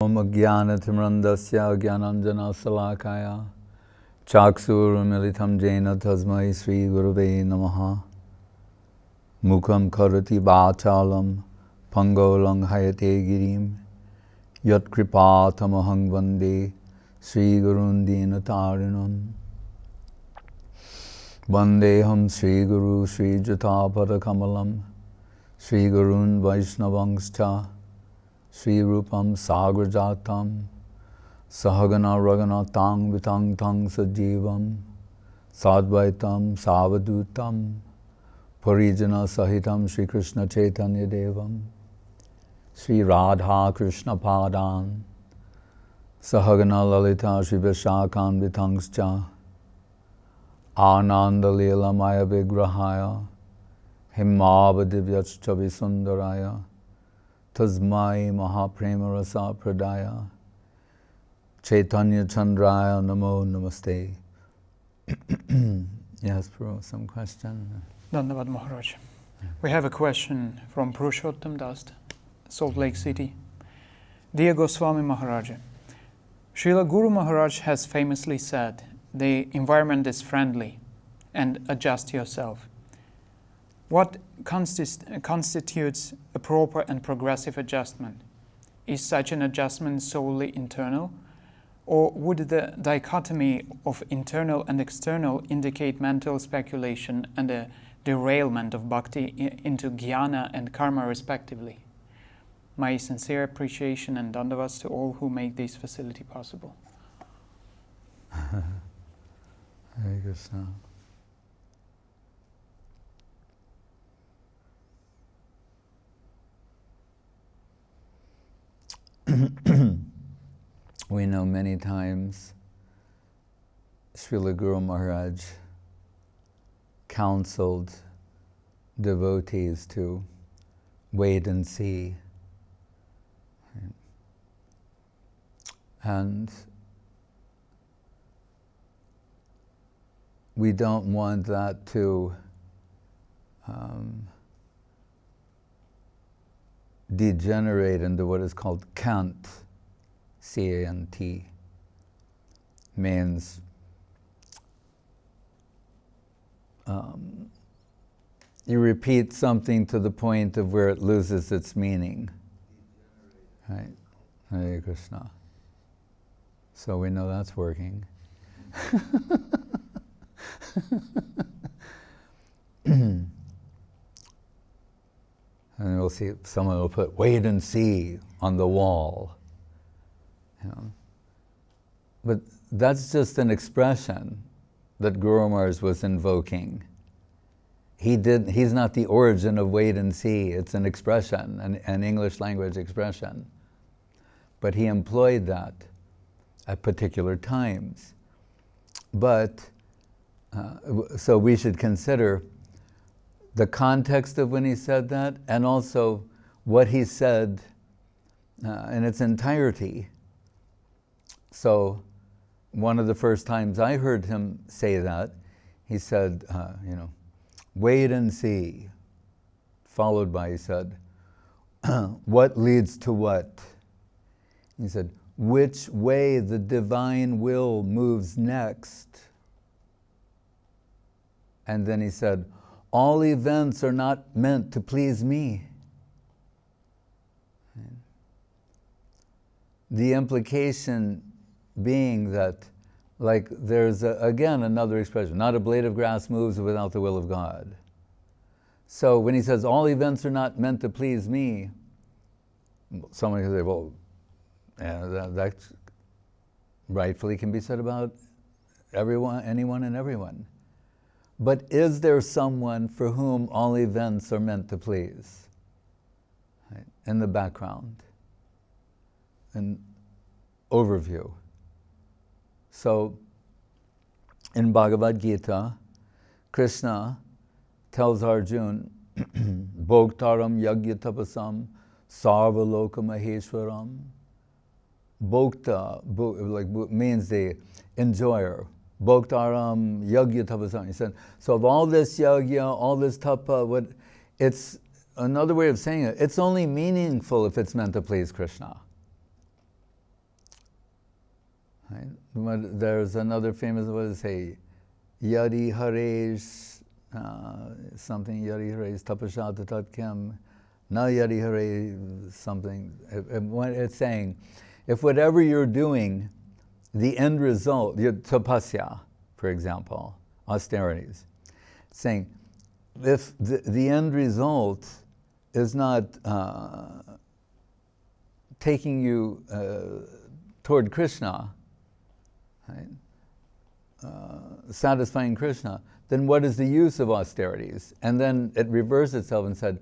Om Jnanatimrandasya Jnananjana Salakaya Chaksurumilitam Jena Tasmai Sri Gurave Namaha Mukham Karati Vachalam Pangolang Hayate Girim Yat Kripatamahang Vande Sri Gurundina Tarinam Vandeham Sri Guru Sri Jatapada Kamalam Sri Gurun Vaishnavangscha Sri Rupam Sagrajatam Sahagana Ragana Tang Vitang Tang Sajivam Sadvaitam Savadutam Parijana Sahitam Sri Krishna Chaitanya Devam Sri Radha Krishna Padan Sahagana Lalita Sri Vishakhan Vitangscha Ananda Lila Maya Vigrahaya Himavadivyascha Visundaraya Tasmai Mahaprema Rasa Pradaya Chaitanya Chandraya Namo Namaste. Yes, Prabhu, some question? Dandavad Maharaj. We have a question from Purushottam Das, Salt Lake City. Dear Goswami Maharaja, Śrīla Guru Mahārāja has famously said, the environment is friendly and adjust yourself. What constitutes a proper and progressive adjustment? Is such an adjustment solely internal? Or would the dichotomy of internal and external indicate mental speculation and a derailment of bhakti into jñāna and karma respectively? My sincere appreciation and dandavats to all who make this facility possible. Hare Krishna. We know many times Śrīla Guru Mahārāja counseled devotees to wait and see. And we don't want that to degenerate into what is called cant, C-A-N-T, means you repeat something to the point of where it loses its meaning. Right? Hare Krishna. So we know that's working. And we'll see, someone will put "wait and see" on the wall. You know? But that's just an expression that Guru Maharaj was invoking. He's not the origin of "wait and see." It's an expression, an English language expression. But he employed that at particular times. But, so we should consider the context of when he said that, and also what he said in its entirety. So, one of the first times I heard him say that, he said, wait and see, followed by, he said, what leads to what? He said, which way the divine will moves next. And then he said, all events are not meant to please me. The implication being that, like, there's, again, another expression, not a blade of grass moves without the will of God. So when he says, all events are not meant to please me, someone can say, well, yeah, that rightfully can be said about everyone, anyone and everyone. But is there someone for whom all events are meant to please? Right? In the background, an overview. So, in Bhagavad Gita, Krishna tells Arjuna, Bhoktaram yagya tapasam sarvaloka maheshwaram. Bhokta, means the enjoyer. Bhoktaram yagya tapasam. He said, so of all this yagya, all this tapa, it's another way of saying it, it's only meaningful if it's meant to please Krishna. Right? There's another famous, what does it say? Yadi Haresh, something, Yadi Haresh Tapashata Tatkem, Na Yadi Hare, something. It's saying, if whatever you're doing, the end result, your tapasya, for example, austerities, saying, if the end result is not taking you toward Krishna, right? Satisfying Krishna, then what is the use of austerities? And then it reversed itself and said,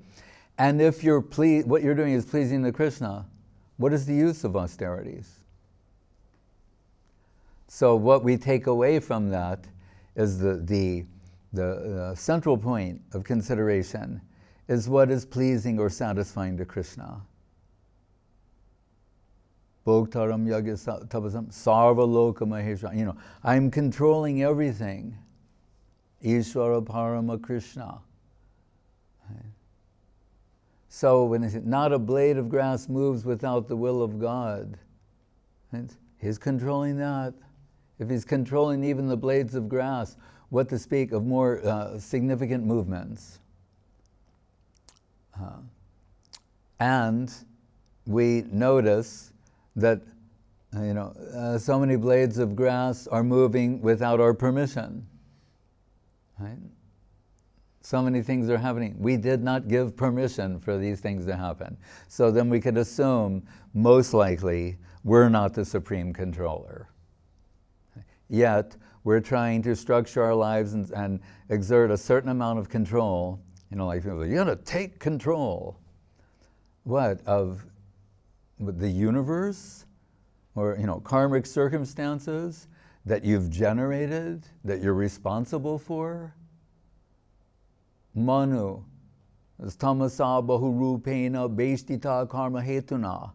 and if what you're doing is pleasing to Krishna, what is the use of austerities? So what we take away from that is the central point of consideration is what is pleasing or satisfying to Krishna. Bhoktaram yagya tapasam sarva loka maheshwara. I'm controlling everything. Ishvara parama Krishna. Right? So when they say, not a blade of grass moves without the will of God, right? He's controlling that. If he's controlling even the blades of grass, what to speak of more significant movements. And we notice that so many blades of grass are moving without our permission. Right? So many things are happening. We did not give permission for these things to happen. So then we could assume, most likely, we're not the supreme controller. Yet, we're trying to structure our lives and exert a certain amount of control. Like people say, you gotta take control. What? Of the universe? Or, karmic circumstances that you've generated, that you're responsible for? Manu, tamasa bahurupena beshtita karma hetuna.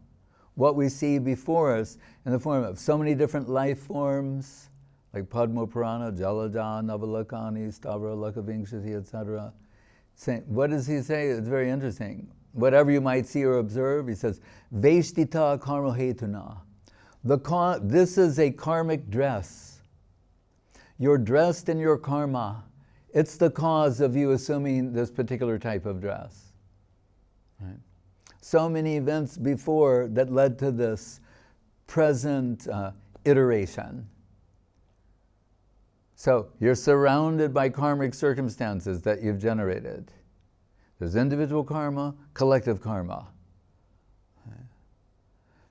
What we see before us in the form of so many different life forms, like Padma Purana, Jalada, Navalakani, Stavra, Lakavinkshati, etc. What does he say? It's very interesting. Whatever you might see or observe, he says, Veshtita karma hetuna. This is a karmic dress. You're dressed in your karma. It's the cause of you assuming this particular type of dress. Right? So many events before that led to this present iteration. So you're surrounded by karmic circumstances that you've generated. There's individual karma, collective karma.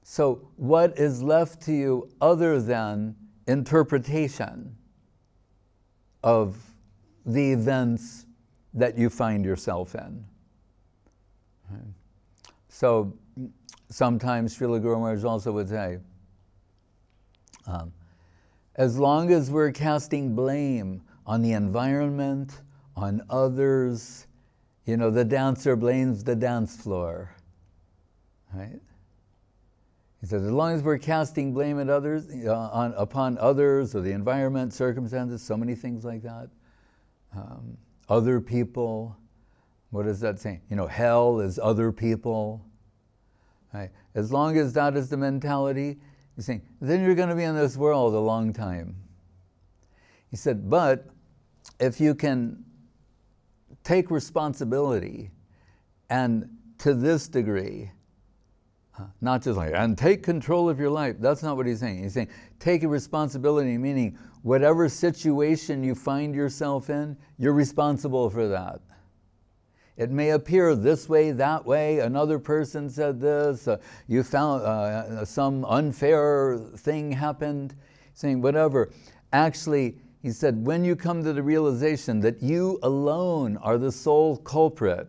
So what is left to you other than interpretation of the events that you find yourself in? So sometimes Śrīla Guru Mahārāja also would say, as long as we're casting blame on the environment, on others, the dancer blames the dance floor, right? He says, as long as we're casting blame at others, upon others or the environment, circumstances, so many things like that, other people, what does that say? Hell is other people, right? As long as that is the mentality, he's saying, then you're going to be in this world a long time. He said, but if you can take responsibility, and to this degree, not just like, and take control of your life. That's not what he's saying. He's saying, take a responsibility, meaning whatever situation you find yourself in, you're responsible for that. It may appear this way, that way, another person said this, you found some unfair thing happened, saying whatever. Actually, he said, when you come to the realization that you alone are the sole culprit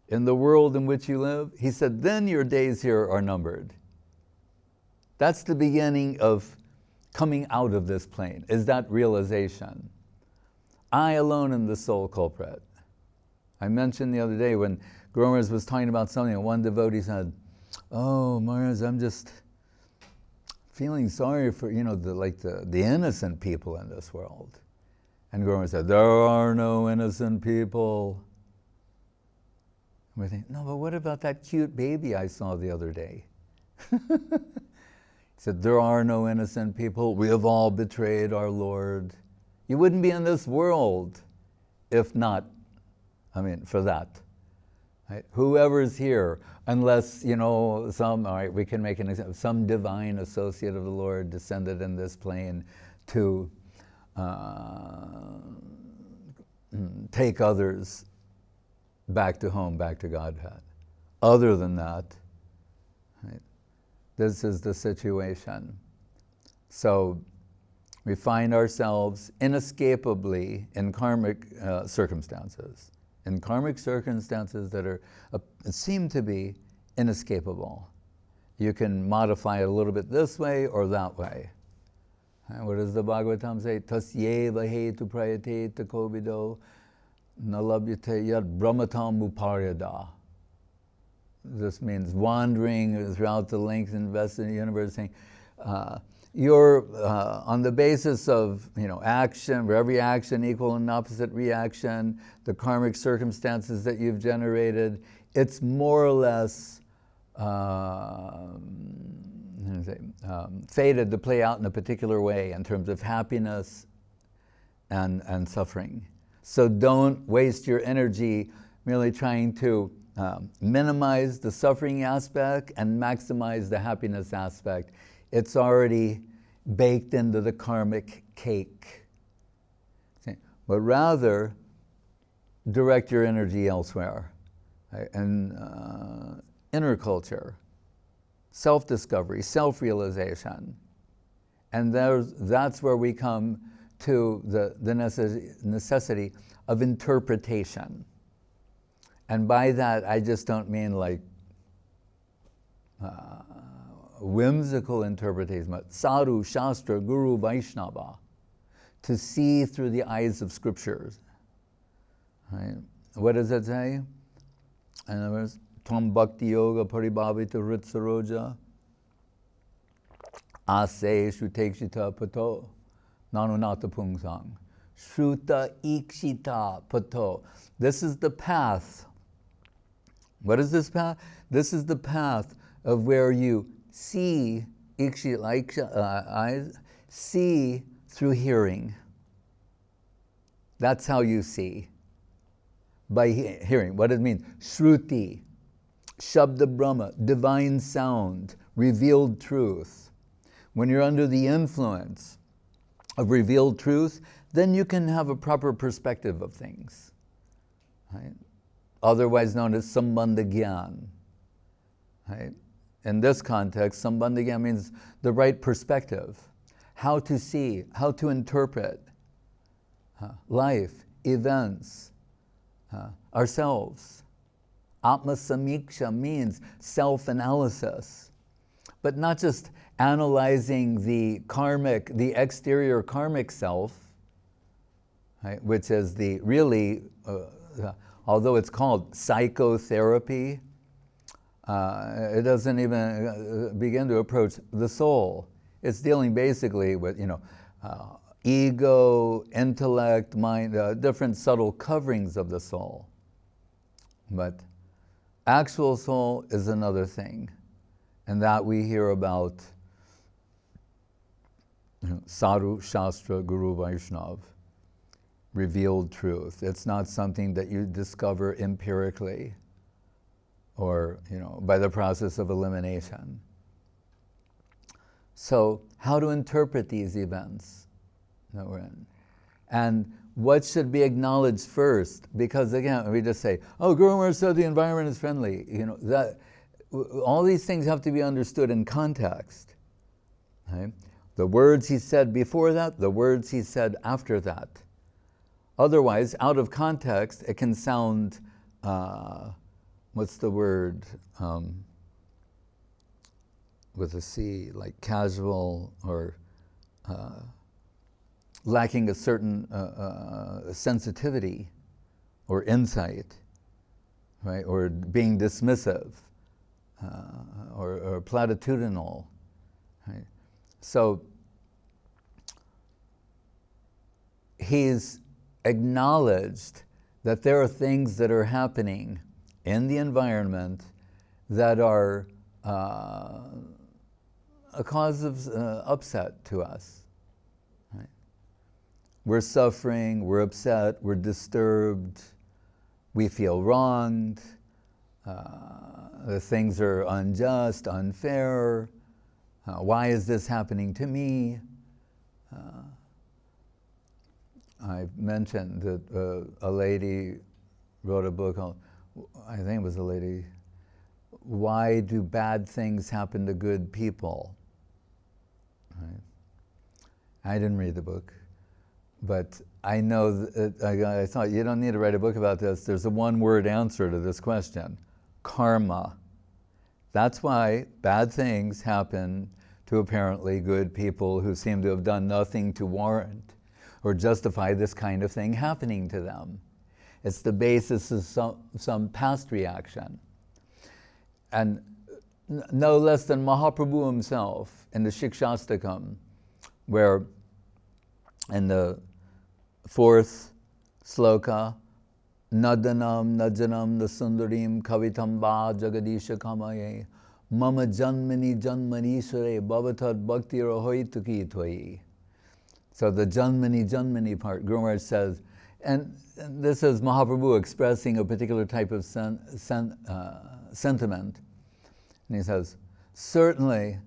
in the world in which you live, he said, then your days here are numbered. That's the beginning of coming out of this plane, is that realization. I alone am the sole culprit. I mentioned the other day when Guru Mahārāja was talking about something, and one devotee said, oh, Mahārāja, I'm just feeling sorry for, the innocent people in this world. And Guru Mahārāja said, there are no innocent people. And we think, no, but what about that cute baby I saw the other day? He said, there are no innocent people. We have all betrayed our Lord. You wouldn't be in this world if not, for that. Right? Whoever's here, unless, all right, we can make an example, some divine associate of the Lord descended in this plane to take others back to home, back to Godhead. Other than that, right, this is the situation. So we find ourselves inescapably in karmic circumstances. In karmic circumstances that are seem to be inescapable. You can modify it a little bit this way or that way. And what does the Bhagavatam say? Tasyeva hetu prayate takovido nalabhyate yad brahmatam uparyada. This means wandering throughout the length and vast of the universe, saying, you're on the basis of action, for every action equal and opposite reaction, the karmic circumstances that you've generated, it's more or less fated to play out in a particular way in terms of happiness and suffering. So don't waste your energy merely trying to minimize the suffering aspect and maximize the happiness aspect. It's already baked into the karmic cake. But rather, direct your energy elsewhere. Right? And inner culture, self-discovery, self-realization. And that's where we come to the necessity of interpretation. And by that, I just don't mean like whimsical interpretation, but sadhu, shastra, guru, vaishnava, to see through the eyes of scriptures. Right? What does it say? In other words, tvam bhakti yoga paribhavita ritsaroja ase shrutekshita pato nanunata pungsang shruta ikshita pato. This is the path. What is this path? This is the path of where you see, eyes, see through hearing. That's how you see. By hearing. What does it mean? Shruti, Shabda Brahma, divine sound, revealed truth. When you're under the influence of revealed truth, then you can have a proper perspective of things. Right? Otherwise known as sambandha gyan. Right? In this context, sambandha gyan means the right perspective. How to see, how to interpret life, events, ourselves. Atma samiksha means self-analysis, but not just analyzing the exterior karmic self, right, which is the really, although it's called psychotherapy, it doesn't even begin to approach the soul. It's dealing basically with, ego, intellect, mind, different subtle coverings of the soul. But actual soul is another thing, and that we hear about sadhu, shastra, guru, vaishnav, revealed truth. It's not something that you discover empirically or by the process of elimination. So how to interpret these events that we're in? And what should be acknowledged first? Because again, we just say, oh, Guru Mahārāja said the environment is friendly. That all these things have to be understood in context. Right? The words he said before that, the words he said after that. Otherwise, out of context, it can sound, what's the word with a C, like casual or lacking a certain sensitivity or insight, right? Or being dismissive or platitudinal, right? So he's acknowledged that there are things that are happening in the environment that are a cause of upset to us. Right? We're suffering, we're upset, we're disturbed, we feel wronged, things are unjust, unfair. Why is this happening to me? I mentioned that a lady wrote a book called, I think it was a lady, Why Do Bad Things Happen to Good People? Right. I didn't read the book, but I know that I thought, you don't need to write a book about this. There's a one-word answer to this question: karma. That's why bad things happen to apparently good people who seem to have done nothing to warrant or justify this kind of thing happening to them. It's the basis of some past reaction. And no less than Mahaprabhu himself in the Shikshastakam, where in the 4th sloka, Nadanam najanam nasundarim kavitamba jagadisha kamaye mama janmani janmanishare bhavatad bhakti rahoituki twai. So the janmani part, Guru Maharaj says, and this is Mahaprabhu expressing a particular type of sentiment. And he says, certainly,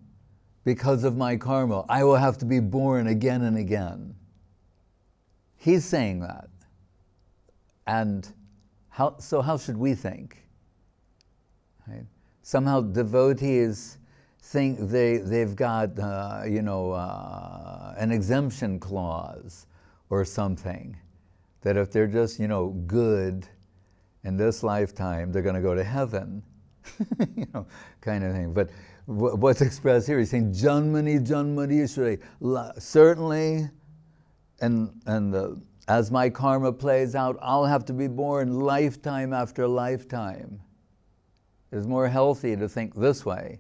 because of my karma, I will have to be born again and again. He's saying that. And how should we think? Right? Somehow devotees think they've got, an exemption clause or something. That if they're just, good in this lifetime, they're going to go to heaven. Kind of thing. But what's expressed here, he's saying, Janmani Janmanishwari. Certainly, and as my karma plays out, I'll have to be born lifetime after lifetime. It's more healthy to think this way.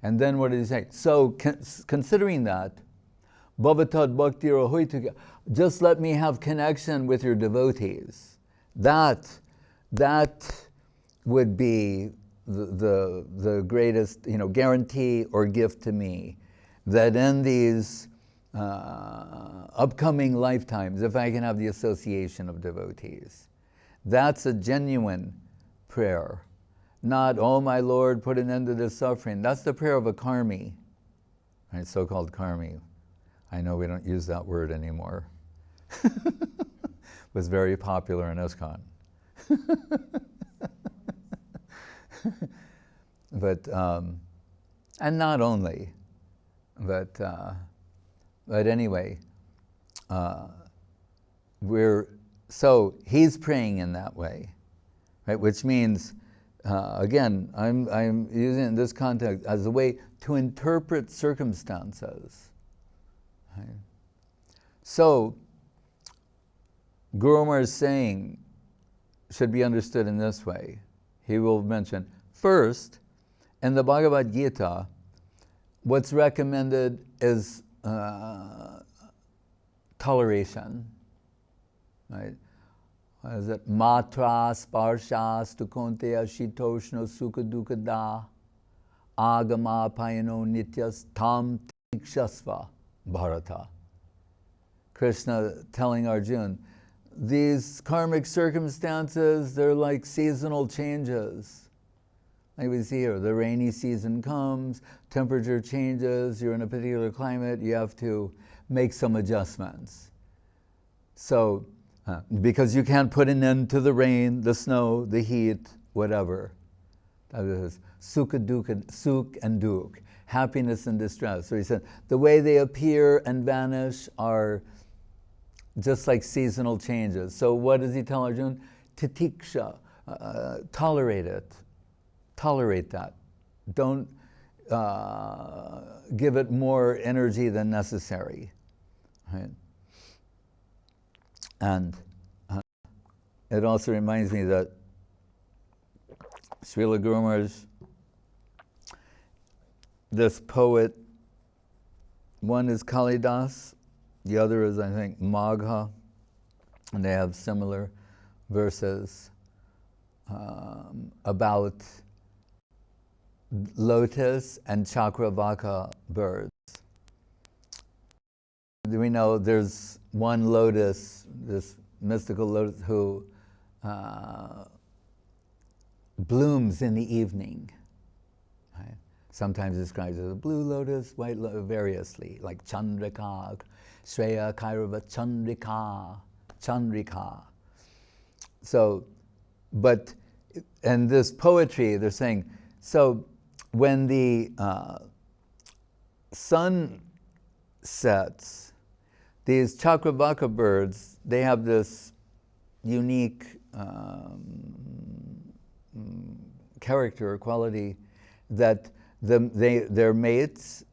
And then what did he say? So, considering that, Bhavatad Bhakti Rahoituka, just let me have connection with your devotees. That would be the greatest, guarantee or gift to me, that in these upcoming lifetimes, if I can have the association of devotees, that's a genuine prayer. Not, oh my Lord, put an end to this suffering. That's the prayer of a karmi, right? So-called karmi. I know we don't use that word anymore. Was very popular in ISKCON. But, and not only, but anyway, so he's praying in that way, right? Which means, again, I'm using it in this context as a way to interpret circumstances. Right? So, Guru Maharaj saying should be understood in this way. He will mention, first, in the Bhagavad Gita, what's recommended is toleration. Right? What is it? Matra sparshas tukonteya shitoshno sukha dukkada agama payano nityas tam tikshasva bharata. Krishna telling Arjuna, these karmic circumstances, they're like seasonal changes. Like we see here, the rainy season comes, temperature changes, you're in a particular climate, you have to make some adjustments. So, because you can't put an end to the rain, the snow, the heat, whatever. That is sukha dukkha, sukh and dukh, happiness and distress. So he said, the way they appear and vanish are just like seasonal changes. So what does he tell Arjuna? Titiksha, tolerate it. Tolerate that. Don't give it more energy than necessary. Right? And it also reminds me that Śrīla Guru Mahārāja, this poet, one is Kalidas, the other is, I think, Magha, and they have similar verses about lotus and chakravaka birds. we know there's one lotus, this mystical lotus, who blooms in the evening. Right? Sometimes described as a blue lotus, white lotus, variously, like Chandrika, Shreya Kairava Chandrika. So, but, and this poetry, they're saying, so when the sun sets, these Chakravaka birds, they have this unique character or quality that they're mates,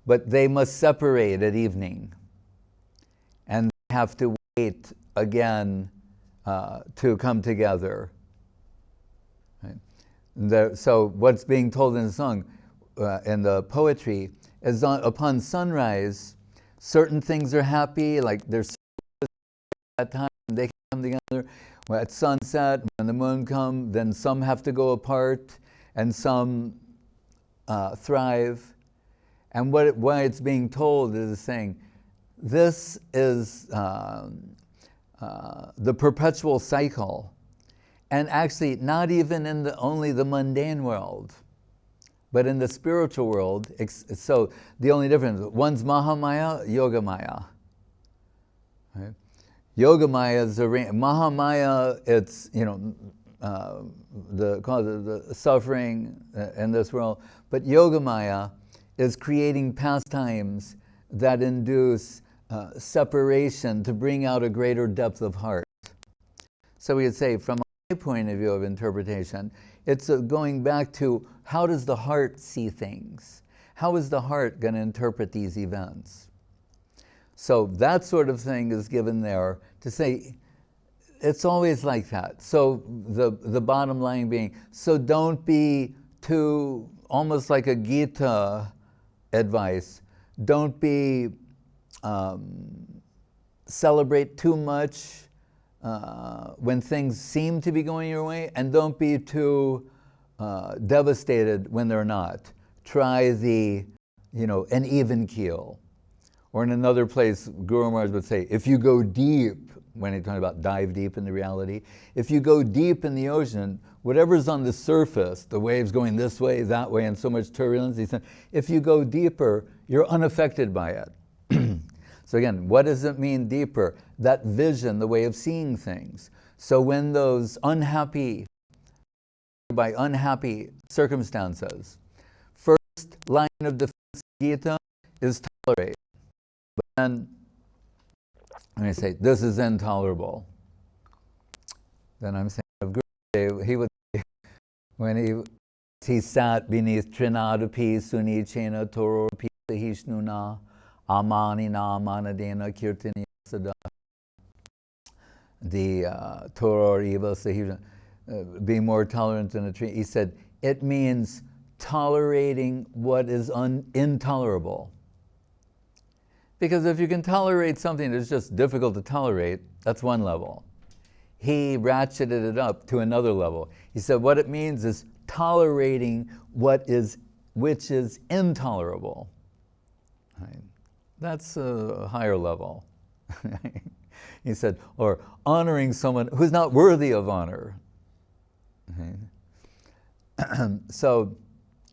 but they must separate at evening. And they have to wait again to come together. Right? So what's being told in the song, in the poetry, is upon sunrise, certain things are happy, like there's at that time, they come together. At sunset, when the moon comes, then some have to go apart, and some thrive. And why it's being told is saying, this is the perpetual cycle, and actually not even in only the mundane world, but in the spiritual world. So the only difference, one's Mahamaya, Yogamaya. Right? Yogamaya is Mahamaya. It's the cause of the suffering in this world, but Yogamaya is creating pastimes that induce separation to bring out a greater depth of heart. So we would say, from my point of view of interpretation, it's going back to how does the heart see things? How is the heart going to interpret these events? So that sort of thing is given there to say, it's always like that. So the bottom line being, so don't be too, almost like a Gita advice, don't be, celebrate too much when things seem to be going your way, and don't be too devastated when they're not. Try an even keel. Or in another place, Guru Mahārāja would say, if you go deep, when he's talking about dive deep in the reality, if you go deep in the ocean, whatever's on the surface, the waves going this way, that way, and so much turbulence, he said, if you go deeper, you're unaffected by it. So again, what does it mean deeper? That vision, the way of seeing things. So when those unhappy circumstances, first line of defense of Gita is tolerate. But then, when I say, this is intolerable, then I'm saying of Gurudev, he would say, when he sat beneath Trinadapi Suni Chena Toro Pisahishnuna Amanina Manadena Kirtini Sada, the Toror Eva Sahishna, being more tolerant than a tree. He said, it means tolerating what is intolerable. Because if you can tolerate something that's just difficult to tolerate, that's one level. He ratcheted it up to another level. He said what it means is tolerating which is intolerable. Right? That's a higher level. He said, or honoring someone who's not worthy of honor. Okay. So,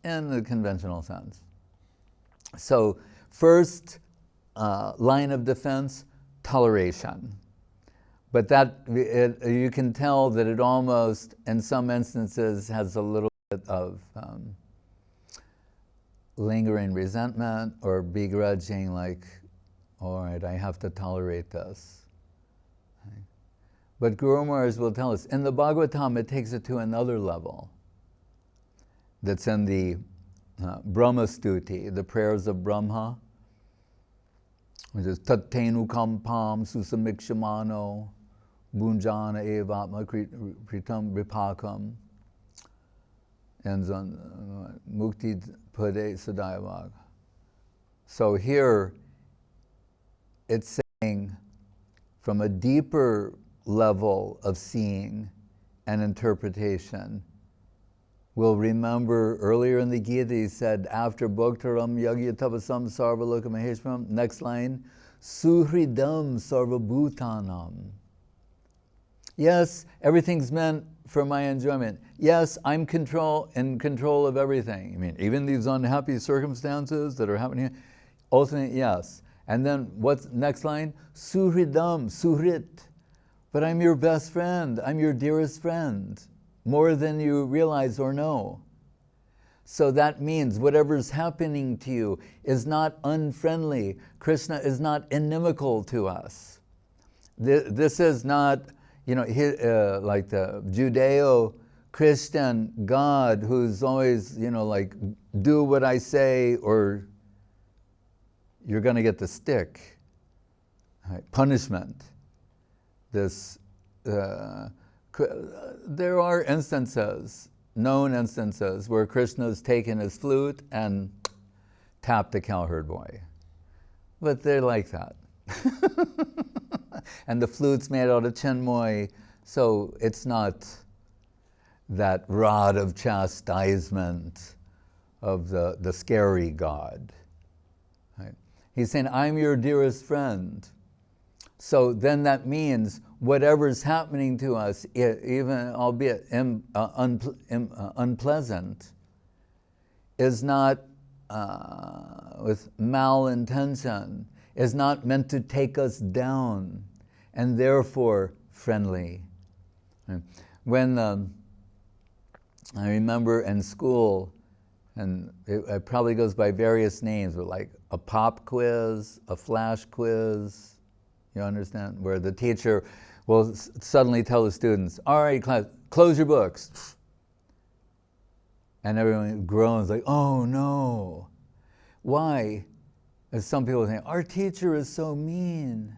in the conventional sense. So, first line of defense, toleration. But you can tell that it almost, in some instances, has a little bit of lingering resentment or begrudging, like, all right, I have to tolerate this. Okay. But Guru Mahārāja will tell us, in the Bhagavatam, it takes it to another level. That's in the Brahma Stuti, the prayers of Brahma, which is Tattenu Kampam Susamikshamano Bunjana Evatma Pritam Vipakam, ends on Mukti Pade Sadayavag. So here it's saying, from a deeper level of seeing and interpretation, we'll remember earlier in the Gita he said, after Bhoktaram Yagyatavasam Sarvalokam Maheshwaram, next line, suhridam sarvabhutanam. Yes, everything's meant for my enjoyment. Yes, I'm in control of everything. I mean, even these unhappy circumstances that are happening, ultimately, yes. And then what's next line? Suhridam, suhrit. But I'm your best friend. I'm your dearest friend, more than you realize or know. So that means whatever's happening to you is not unfriendly. Krishna is not inimical to us. This is not, like the Judeo-Christian God who's always, like, do what I say or you're going to get the stick. Right? Punishment. There are instances, known instances, where Krishna's taken his flute and tapped a cowherd boy. But they're like that. And the flute's made out of chenmoy, so it's not that rod of chastisement of the scary God. Right? He's saying, I'm your dearest friend. So then that means whatever's happening to us, even albeit unpleasant, is not with malintention, is not meant to take us down, and therefore friendly. When I remember in school, and it probably goes by various names, but like a pop quiz, a flash quiz, you understand? Where the teacher will suddenly tell the students, all right, class, close your books. And everyone groans like, oh no. Why? As some people think, our teacher is so mean.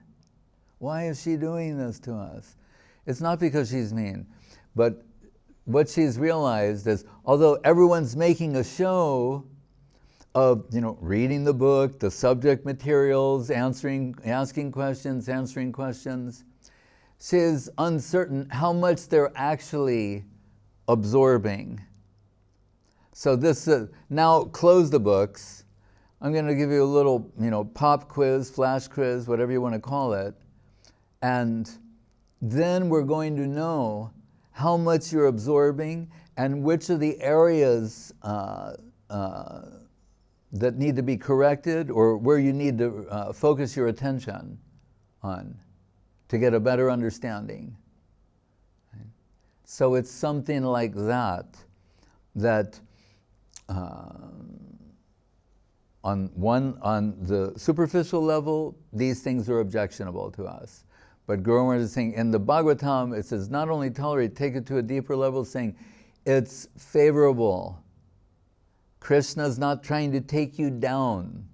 Why is she doing this to us? It's not because she's mean, but what she's realized is, although everyone's making a show of, reading the book, the subject materials, asking questions, answering questions, she's uncertain how much they're actually absorbing. So this, now close the books. I'm going to give you a little, pop quiz, flash quiz, whatever you want to call it. And then we're going to know how much you're absorbing and which of the areas that need to be corrected or where you need to focus your attention on to get a better understanding. Right? So it's something like that on the superficial level, these things are objectionable to us. But Guru Mahārāja is saying in the Bhagavatam, it says not only tolerate, take it to a deeper level, saying it's favorable. Krishna's not trying to take you down,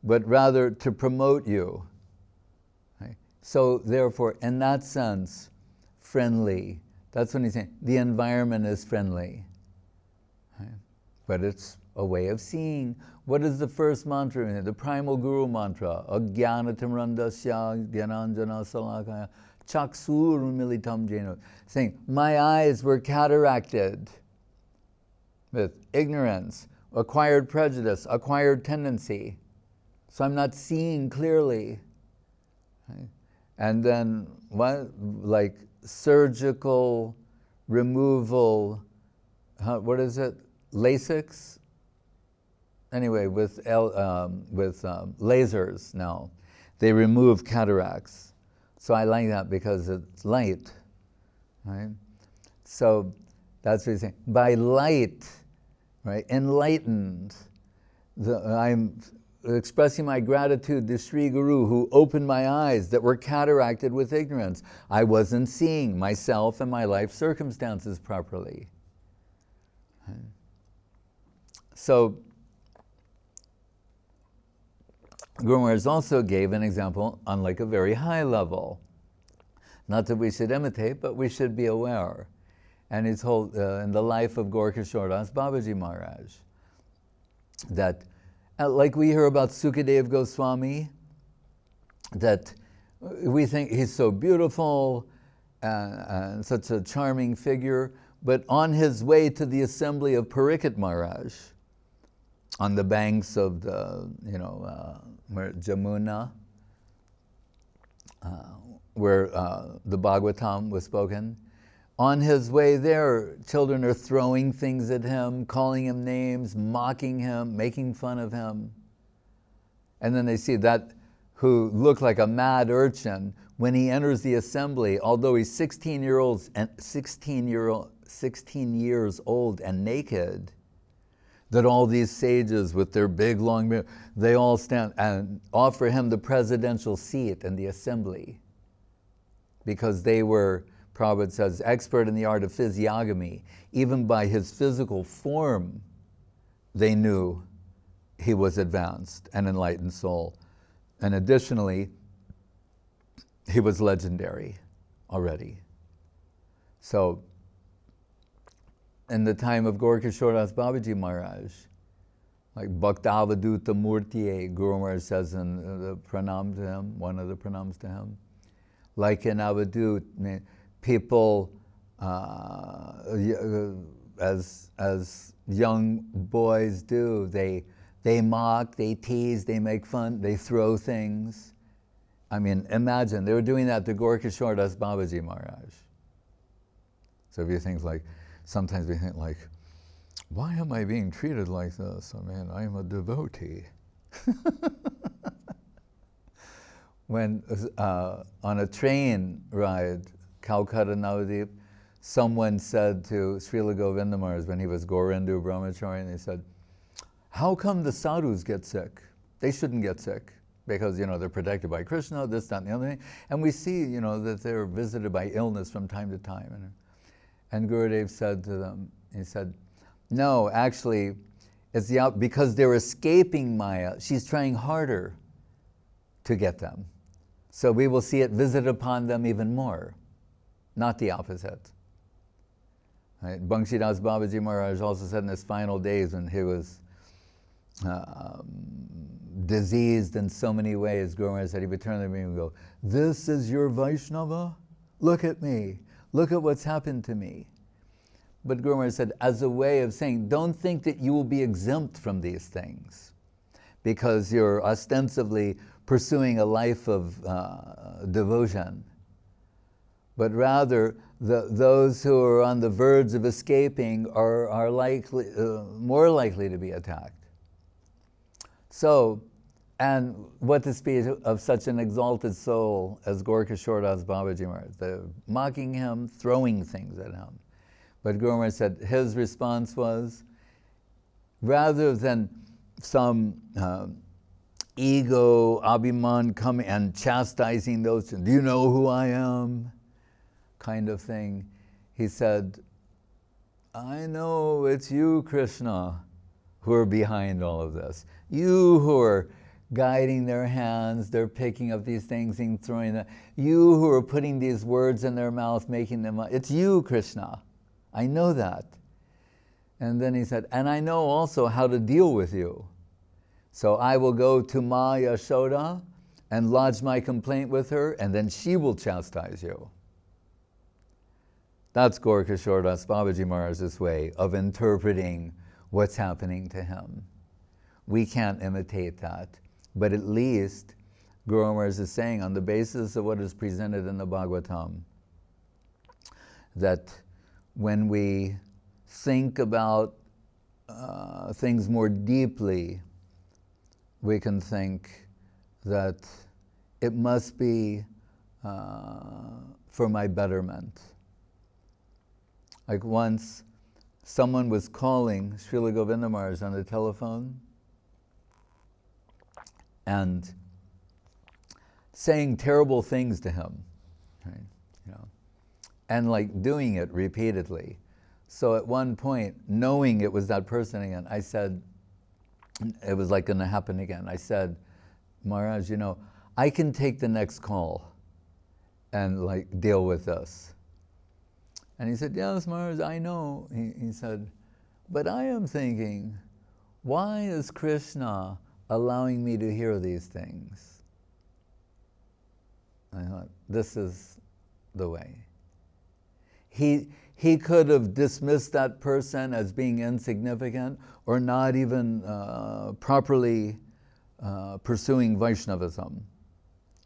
but rather to promote you. Right? So therefore, in that sense, friendly. That's when he's saying the environment is friendly. Right? But it's a way of seeing. What is the first mantra? The primal Guru mantra. Ajñānatimrandasya gyananjana salakaya chaksur militam jena. Saying, my eyes were cataracted with ignorance, acquired prejudice, acquired tendency. So I'm not seeing clearly. Right? And then what? Like surgical removal, what is it? LASIX? Anyway, with lasers now, they remove cataracts. So I like that because it's light, right? So that's what he's saying. By light, right, enlightened, I'm expressing my gratitude to Śrīla Guru who opened my eyes that were cataracted with ignorance. I wasn't seeing myself and my life circumstances properly. Right? So Guru Mahārāja also gave an example on like a very high level. Not that we should imitate, but we should be aware. And he told in the life of Gaura Kishore Das Babaji Maharaj that, like we hear about Sukadeva Goswami, that we think he's so beautiful and such a charming figure, but on his way to the assembly of Parikshit Maharaj, on the banks of the, where Jamuna, where the Bhagavatam was spoken. On his way there, children are throwing things at him, calling him names, mocking him, making fun of him. And then they see that who looked like a mad urchin, when he enters the assembly, although he's 16 years old and naked, that all these sages with their big long beard, they all stand and offer him the presidential seat in the assembly, because they were, Prabhupada says, expert in the art of physiognomy. Even by his physical form, they knew he was advanced, an enlightened soul. And additionally, he was legendary already. So, in the time of Gaura-Kishoras Babaji Maharaj, like Bhaktavaduta Murtiye, Guru Maharaj says in the pranam to him, one of the pranams to him, like in Avadut, people, as young boys do, they mock, they tease, they make fun, they throw things. I mean, imagine, they were doing that to Gaura-Kishoras Babaji Maharaj. So if you think like, sometimes we think like, why am I being treated like this? I mean, I'm a devotee. When on a train ride, Calcutta Navadip, someone said to Śrīla Govinda Maharaj when he was Gaurendu Brahmachari, and they said, how come the sadhus get sick? They shouldn't get sick because, they're protected by Krishna, this, that, and the other thing. And we see, that they're visited by illness from time to time. And Gurudev said to them, he said, no, actually, it's because they're escaping Maya. She's trying harder to get them. So we will see it visited upon them even more, not the opposite. Right? Banshidas Babaji Maharaj also said in his final days when he was diseased in so many ways, Guru Maharaj said he would turn to me and go, this is your Vaishnava? Look at me. Look at what's happened to me. But Guru Maharaj said, as a way of saying, don't think that you will be exempt from these things because you're ostensibly pursuing a life of devotion. But rather, those who are on the verge of escaping are likely, more likely to be attacked. So, and what to speak of such an exalted soul as Gaura-Kishoras Babaji Maharaj? They're mocking him, throwing things at him. But Guru Maharaj said his response was, rather than some ego, abhiman coming and chastising those, do you know who I am? Kind of thing. He said, I know it's you, Krishna, who are behind all of this. You who are guiding their hands, they're picking up these things and throwing them. You who are putting these words in their mouth, making them up. It's you, Krishna. I know that. And then he said, and I know also how to deal with you. So I will go to Ma Yashoda and lodge my complaint with her, and then she will chastise you. That's Gaura-Kishoras Babaji Maharaj's way of interpreting what's happening to him. We can't imitate that, but at least Guru Maharaj is saying, on the basis of what is presented in the Bhagavatam, that when we think about things more deeply, we can think that it must be for my betterment. Like once, someone was calling Śrīla Govinda Maharaj on the telephone and saying terrible things to him, right? And like doing it repeatedly. So at one point, knowing it was that person again, I said, it was like going to happen again. I said, Maharaj, I can take the next call and like deal with this. And he said, yes, Maharaj, I know. He said, but I am thinking, why is Krishna allowing me to hear these things? I thought, this is the way. He could have dismissed that person as being insignificant or not even properly pursuing Vaishnavism.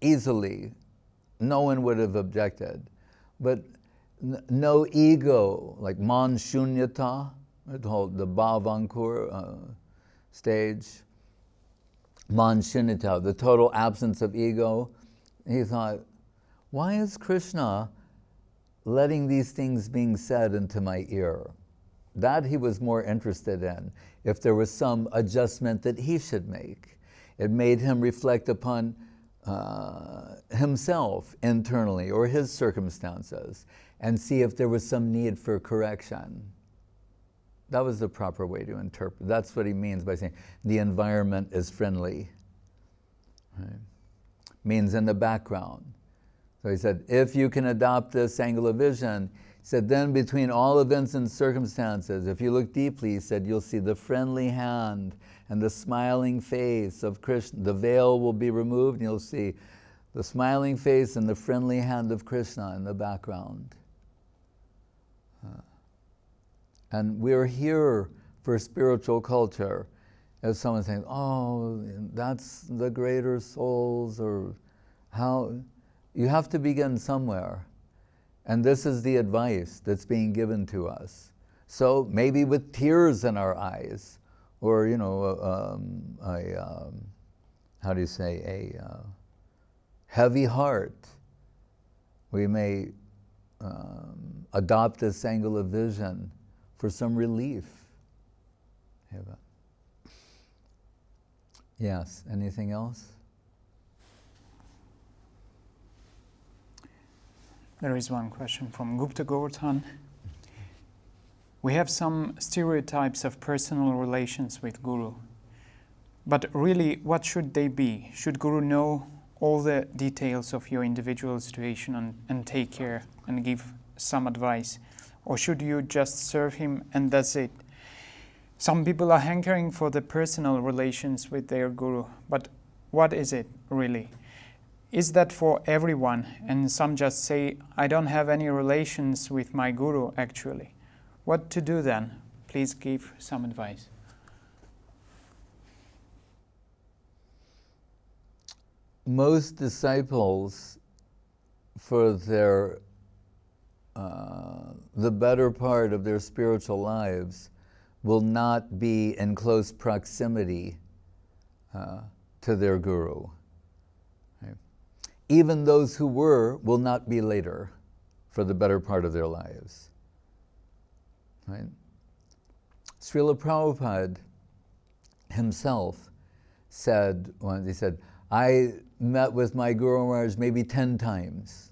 Easily no one would have objected. But no ego, like man shunyata, the bhavankur stage, man shunyata, the total absence of ego. He thought, why is Krishna letting these things being said into my ear? That he was more interested in, if there was some adjustment that he should make. It made him reflect upon himself internally or his circumstances and see if there was some need for correction. That was the proper way to interpret. That's what he means by saying the environment is friendly. Right? Means in the background. So he said, if you can adopt this angle of vision, he said, then between all events and circumstances, if you look deeply, he said, you'll see the friendly hand and the smiling face of Krishna. The veil will be removed and you'll see the smiling face and the friendly hand of Krishna in the background. And we're here for spiritual culture. If someone's saying, oh, that's the greater souls, or how, you have to begin somewhere. And this is the advice that's being given to us. So maybe with tears in our eyes, or, you know, how do you say, a heavy heart, we may adopt this angle of vision for some relief. Yes, anything else? There is one question from Gupta Govardhan. We have some stereotypes of personal relations with Guru. But really, what should they be? Should Guru know all the details of your individual situation and take care and give some advice? Or should you just serve him and that's it? Some people are hankering for the personal relations with their Guru, but what is it really? Is that for everyone? And some just say, I don't have any relations with my Guru actually. What to do then? Please give some advice. Most disciples, for their the better part of their spiritual lives, will not be in close proximity to their Guru. Right? Even those who were will not be later for the better part of their lives. Right? Śrīla Prabhupada himself said once, he said, I met with my Guru Mahārāja maybe 10 times.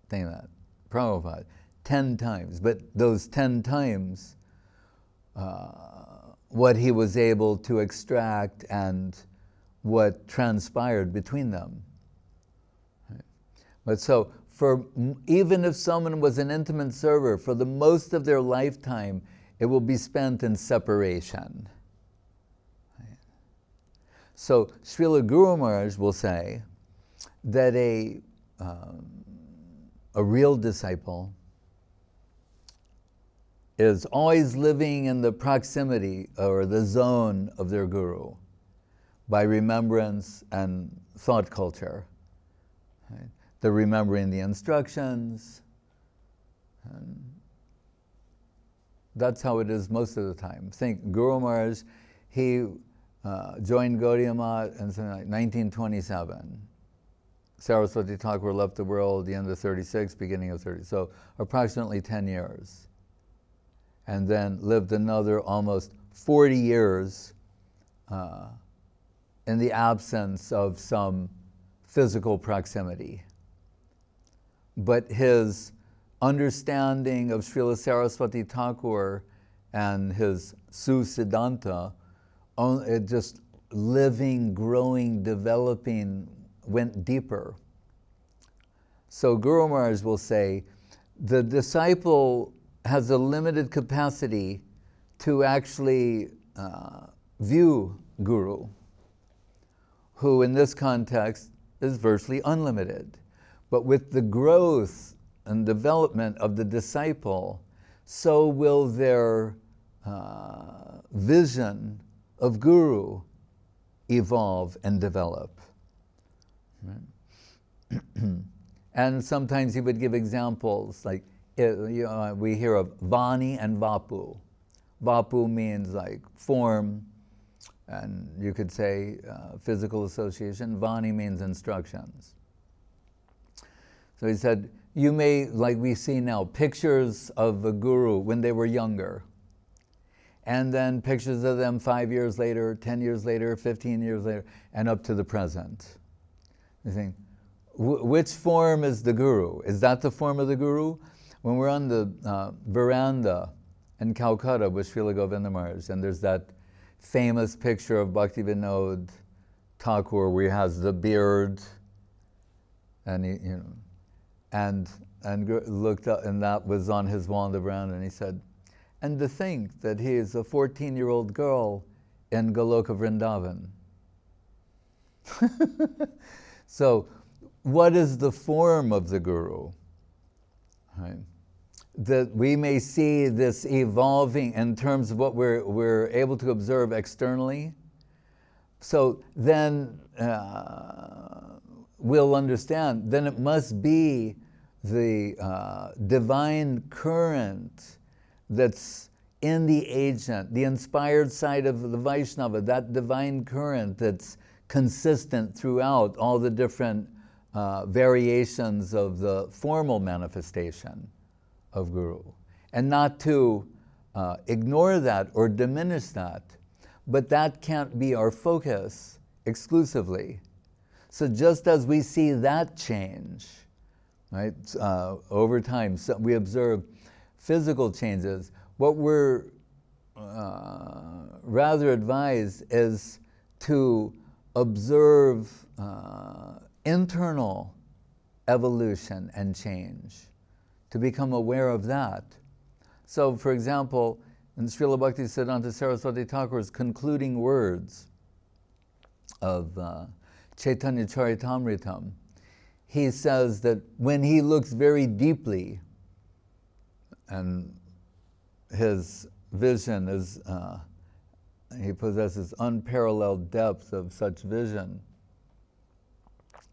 Think of that. Prabhupada, 10 times. But those 10 times, what he was able to extract and what transpired between them. Right? But so, even if someone was an intimate server, for the most of their lifetime, it will be spent in separation. Right? So, Śrīla Guru Mahārāja will say that a real disciple is always living in the proximity or the zone of their Guru by remembrance and thought culture. Right? They're remembering the instructions. And that's how it is most of the time. Think Guru Mahārāja, he joined Gaudiya Math in 1927. Saraswati Thakur left the world at the end of 36, beginning of 30, so approximately 10 years. And then lived another almost 40 years in the absence of some physical proximity. But his understanding of Srila Saraswati Thakur and his Susiddhanta, it just living, growing, developing, went deeper. So Guru Mahārāja will say, the disciple has a limited capacity to actually view Guru, who in this context is virtually unlimited. But with the growth and development of the disciple, so will their vision of Guru evolve and develop. Right? And sometimes he would give examples, like we hear of Vani and Vapu. Vapu means like form, and you could say physical association. Vani means instructions. So he said, you may, like we see now, pictures of the guru when they were younger, and then pictures of them 5 years later, 10 years later, 15 years later, and up to the present. You think, which form is the guru? Is that the form of the guru? When we're on the veranda in Calcutta with Śrīla Govinda Maharaj, and there's that famous picture of Bhakti Vinod Thakur where he has the beard, and he, and looked up, and that was on his wall on the veranda, and he said, and to think that he is a 14-year-old girl in Goloka Vrindavan. So, what is the form of the guru? Right? That we may see this evolving in terms of what we're able to observe externally. So then we'll understand, then it must be the divine current that's in the agent, the inspired side of the Vaishnava, that divine current that's consistent throughout all the different variations of the formal manifestation of Guru. And not to ignore that or diminish that, but that can't be our focus exclusively. So just as we see that change, right, over time, so we observe physical changes, what we're rather advised is to observe internal evolution and change, to become aware of that. So, for example, in Srila Bhakti Siddhanta Saraswati Thakur's concluding words of Chaitanya Charitamritam, he says that when he looks very deeply, and his vision is, he possesses unparalleled depth of such vision.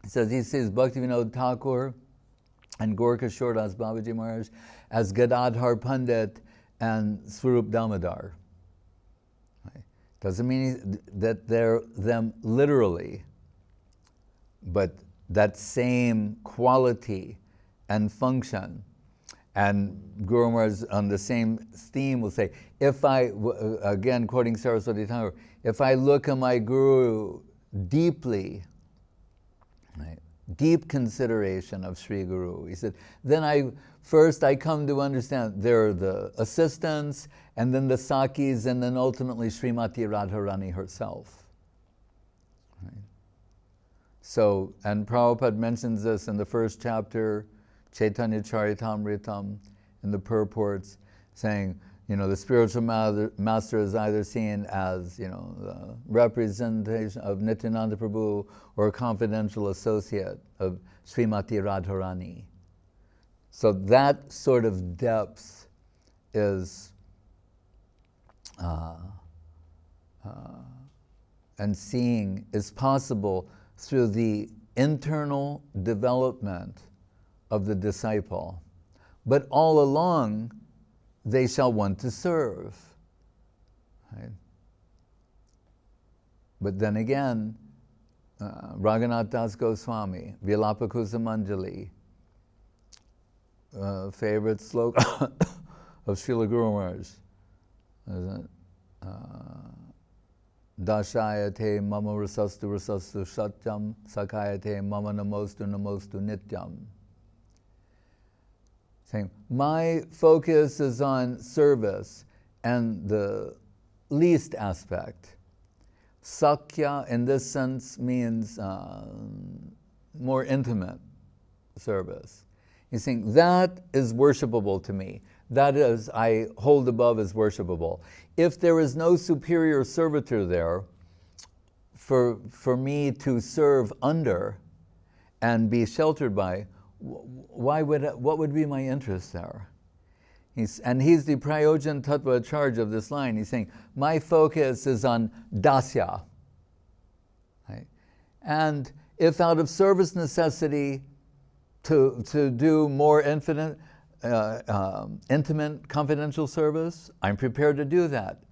He says he sees Bhakti Vinod Thakur and Gorkha Shordas Babaji Maharaj as Gadadhar Pandit and Swarup Damodar. Right? Doesn't mean that they're them literally, but that same quality and function. And Guru Maharaj on the same theme will say, if I, again quoting Saraswati Thakur, if I look at my Guru deeply, right, deep consideration of Sri Guru, he said, then I come to understand there are the assistants, and then the Sakis, and then ultimately Srimati Radharani herself. Right? So, and Prabhupada mentions this in the first chapter, Chaitanya Charitamritam, in the purports, saying, the spiritual master is either seen as, the representation of Nityananda Prabhu or a confidential associate of Srimati Radharani. So that sort of depth is, and seeing is possible through the internal development of the disciple. But all along, they shall want to serve. Right? But then again, Raghunath Das Goswami, Vilapa Kusumanjali, favorite sloka of Śrīla Guru Mahārāja, Dashayate mama rasastu satyam, sakayate mama namostu nityam. Saying, my focus is on service and the least aspect. Sakya in this sense means more intimate service. He's saying that is worshipable to me. That is, I hold above as worshipable. If there is no superior servitor there for me to serve under and be sheltered by, what would be my interest there? He's the Prayojan Tattva charge of this line. He's saying, my focus is on dasya. Right? And If out of service necessity to do more intimate, confidential service, I'm prepared to do that.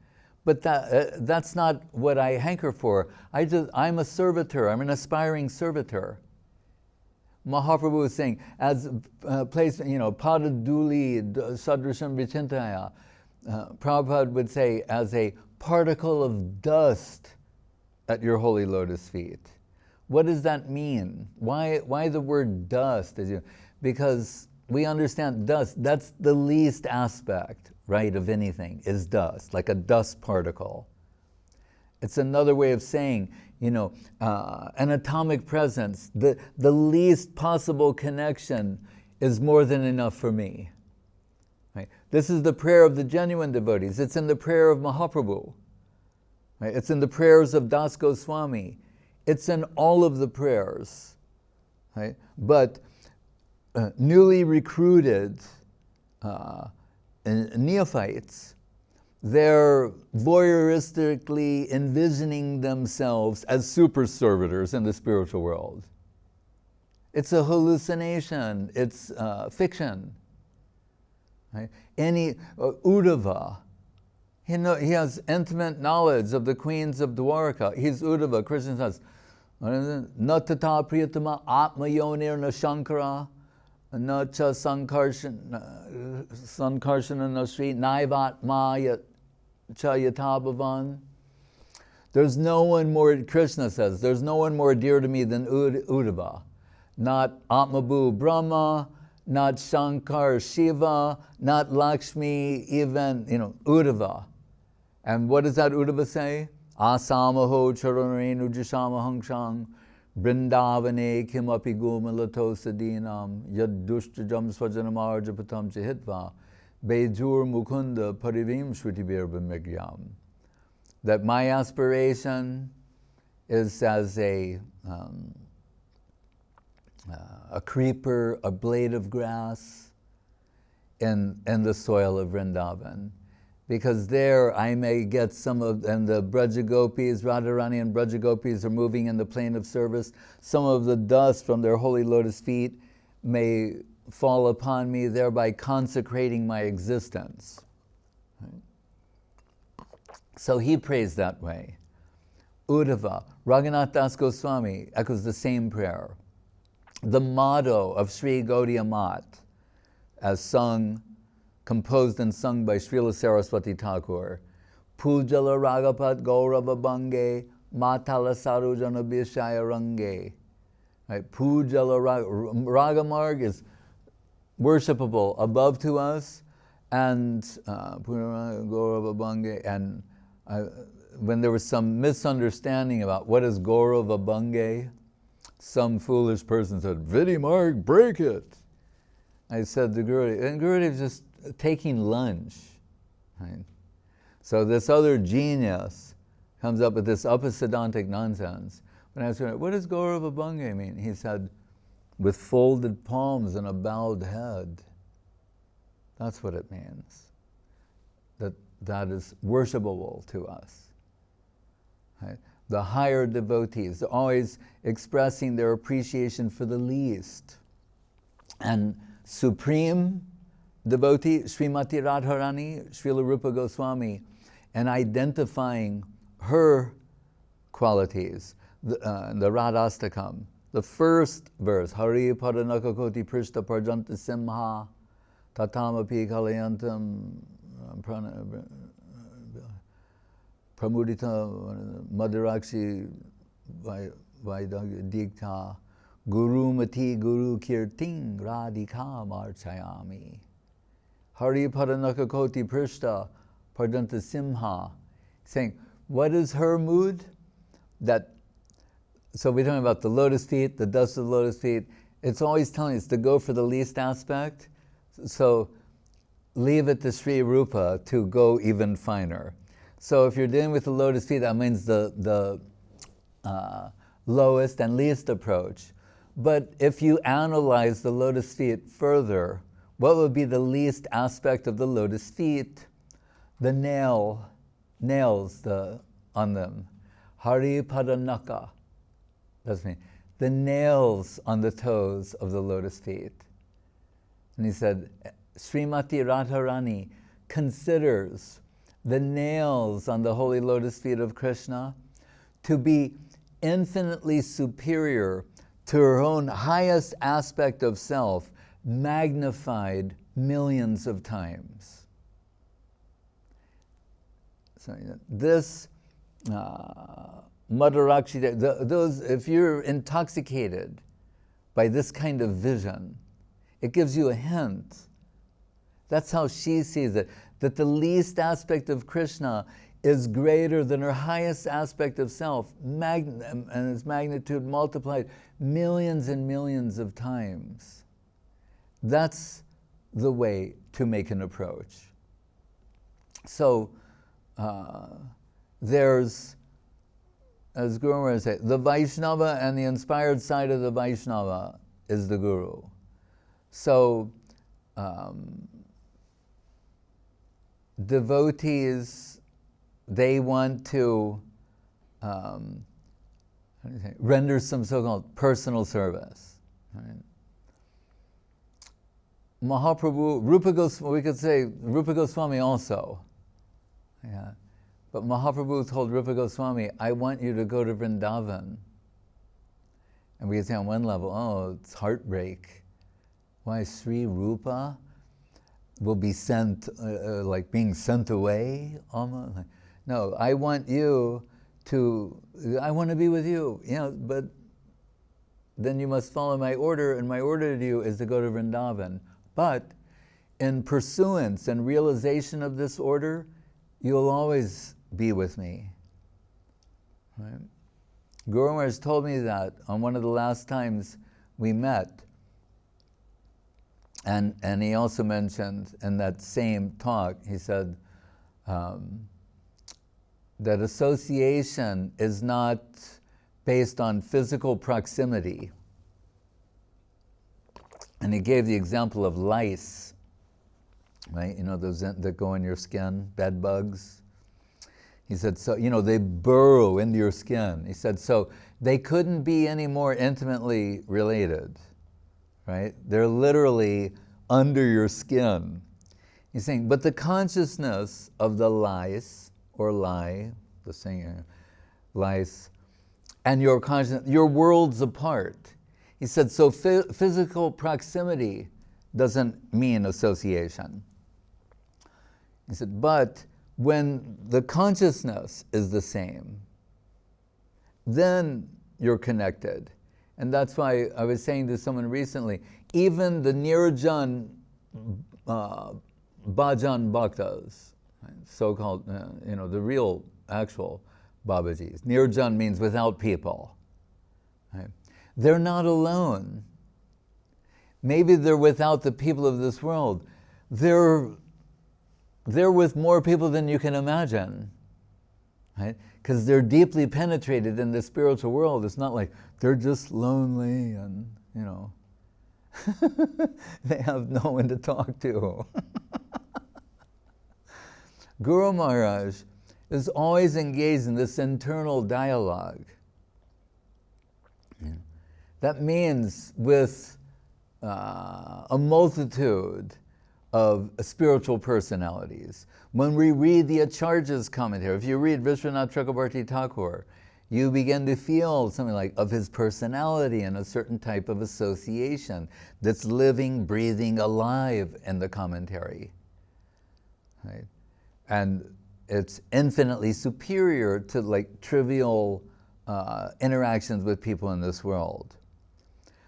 But that's not what I hanker for. I'm a servitor. I'm an aspiring servitor. Mahaprabhu was saying, as place, padaduli sadrasham vichintaya, Prabhupada would say, as a particle of dust at your holy lotus feet. What does that mean? Why the word dust? Because we understand dust, that's the least aspect, right, of anything, is dust, like a dust particle. It's another way of saying, an atomic presence, the least possible connection is more than enough for me. Right? This is the prayer of the genuine devotees. It's in the prayer of Mahaprabhu. Right? It's in the prayers of Das Goswami. It's in all of the prayers. Right? But newly recruited neophytes, they're voyeuristically envisioning themselves as super servitors in the spiritual world. It's a hallucination. It's fiction. Right? Uddhava, he has intimate knowledge of the queens of Dwarka. He's Uddhava. Krishna says, "Na tata priyatama atma yonir na shankara, na cha sankarshana na sri naivatma cha yatabhavan." There's no one more, Krishna says, there's no one more dear to me than Uddhava. Not Atmabhu Brahma, not Shankar Shiva, not Lakshmi, even, Uddhava. And what does that Uddhava say? Asamaho charanarenu jishamahangshang brindavane kimapi gumalato sadinam yaddustajam swajanamarjapatam chahitva bejur mukunda parivim shruti-birbhamigyam. That my aspiration is as a creeper, a blade of grass in the soil of Vrindavan. Because there I may get and the Brajagopis, Radharani and Brajagopis are moving in the plane of service. Some of the dust from their holy lotus feet may fall upon me, thereby consecrating my existence. Right? So he prays that way. Uddhava, Raghunath Das Goswami echoes the same prayer. The motto of Sri Gaudiya Mat, as composed and sung by Śrīla Saraswati Thakur, Pujala Ragapat Gaurava Bange, Matala Sarujana Bishaya Range. Right? Pujala Ragamarg is worshipable above to us, and Gaurava Bange, and when there was some misunderstanding about what is Gaurava Bange, some foolish person said, "Vidi Marg, break it." I said to Gurudev, and Gurudev just taking lunch. Right? So this other genius comes up with this upasiddhantic nonsense. When I asked him, what does Gaurava Bange mean? He said, with folded palms and a bowed head. That's what it means. That is worshipable to us. Right? The higher devotees, always expressing their appreciation for the least. And supreme devotee, Srimati Radharani, Śrīla Rupa Goswami, and identifying her qualities, the Radhastakam. The first verse, Hari Padanakakoti Prishta Parjanta Simha, Tatamapi Kalayantam Pramudita Madarakshi Vaidagya Guru Mati Guru Kirting Radhika Marchayami. Hari Padanakakoti Prishta Pardanta Simha. Saying, what is her mood? So we're talking about the lotus feet, the dust of the lotus feet. It's always telling us to go for the least aspect. So leave it to Sri Rupa to go even finer. So if you're dealing with the lotus feet, that means the lowest and least approach. But if you analyze the lotus feet further, what would be the least aspect of the lotus feet? The nails on them. Hari Padanaka. That's me. the nails on the toes of the lotus feet. And he said, Srimati Radharani considers the nails on the holy lotus feet of Krishna to be infinitely superior to her own highest aspect of self, magnified millions of times. So this Madhurakshi, those, if you're intoxicated by this kind of vision, it gives you a hint. That's how she sees it, that the least aspect of Krishna is greater than her highest aspect of self, and its magnitude multiplied millions and millions of times. That's the way to make an approach. So there's, as Guru Mahārāja said, the Vaishnava and the inspired side of the Vaishnava is the Guru. So devotees, they want to render some so-called personal service. Right? Mahaprabhu, Rupa Goswami, we could say Rupa Goswami also. Yeah. But Mahaprabhu told Rupa Goswami, I want you to go to Vrindavan. And we could say on one level, oh, it's heartbreak. Why, Sri Rupa will be sent, like being sent away almost? No, I want you to, I want to be with you, but then you must follow my order, and my order to you is to go to Vrindavan. But in pursuance and realization of this order, you'll always be with me. Right? Guru Mahārāja told me that on one of the last times we met. And he also mentioned in that same talk, he said that association is not based on physical proximity. And he gave the example of lice, right? Those that go in your skin, bed bugs. He said, so, they burrow into your skin. He said, so they couldn't be any more intimately related, right? They're literally under your skin. He's saying, but the consciousness of the lice, or lie, the saying, lice, and your consciousness, your worlds apart. He said, so physical proximity doesn't mean association. He said, but when the consciousness is the same, then you're connected. And that's why I was saying to someone recently, even the Nirjan Bhajan Bhaktas, right, so-called, the real, actual Babajis. Nirjan means without people. Right? They're not alone. Maybe they're without the people of this world. They're with more people than you can imagine, right? Because they're deeply penetrated in the spiritual world. It's not like they're just lonely and, they have no one to talk to. Guru Mahārāja is always engaged in this internal dialogue. Yeah. That means with a multitude of spiritual personalities. When we read the Acharya's commentary, if you read Vishwanath Chakrabarti Thakur, you begin to feel something like of his personality and a certain type of association that's living, breathing, alive in the commentary. Right? And it's infinitely superior to trivial interactions with people in this world.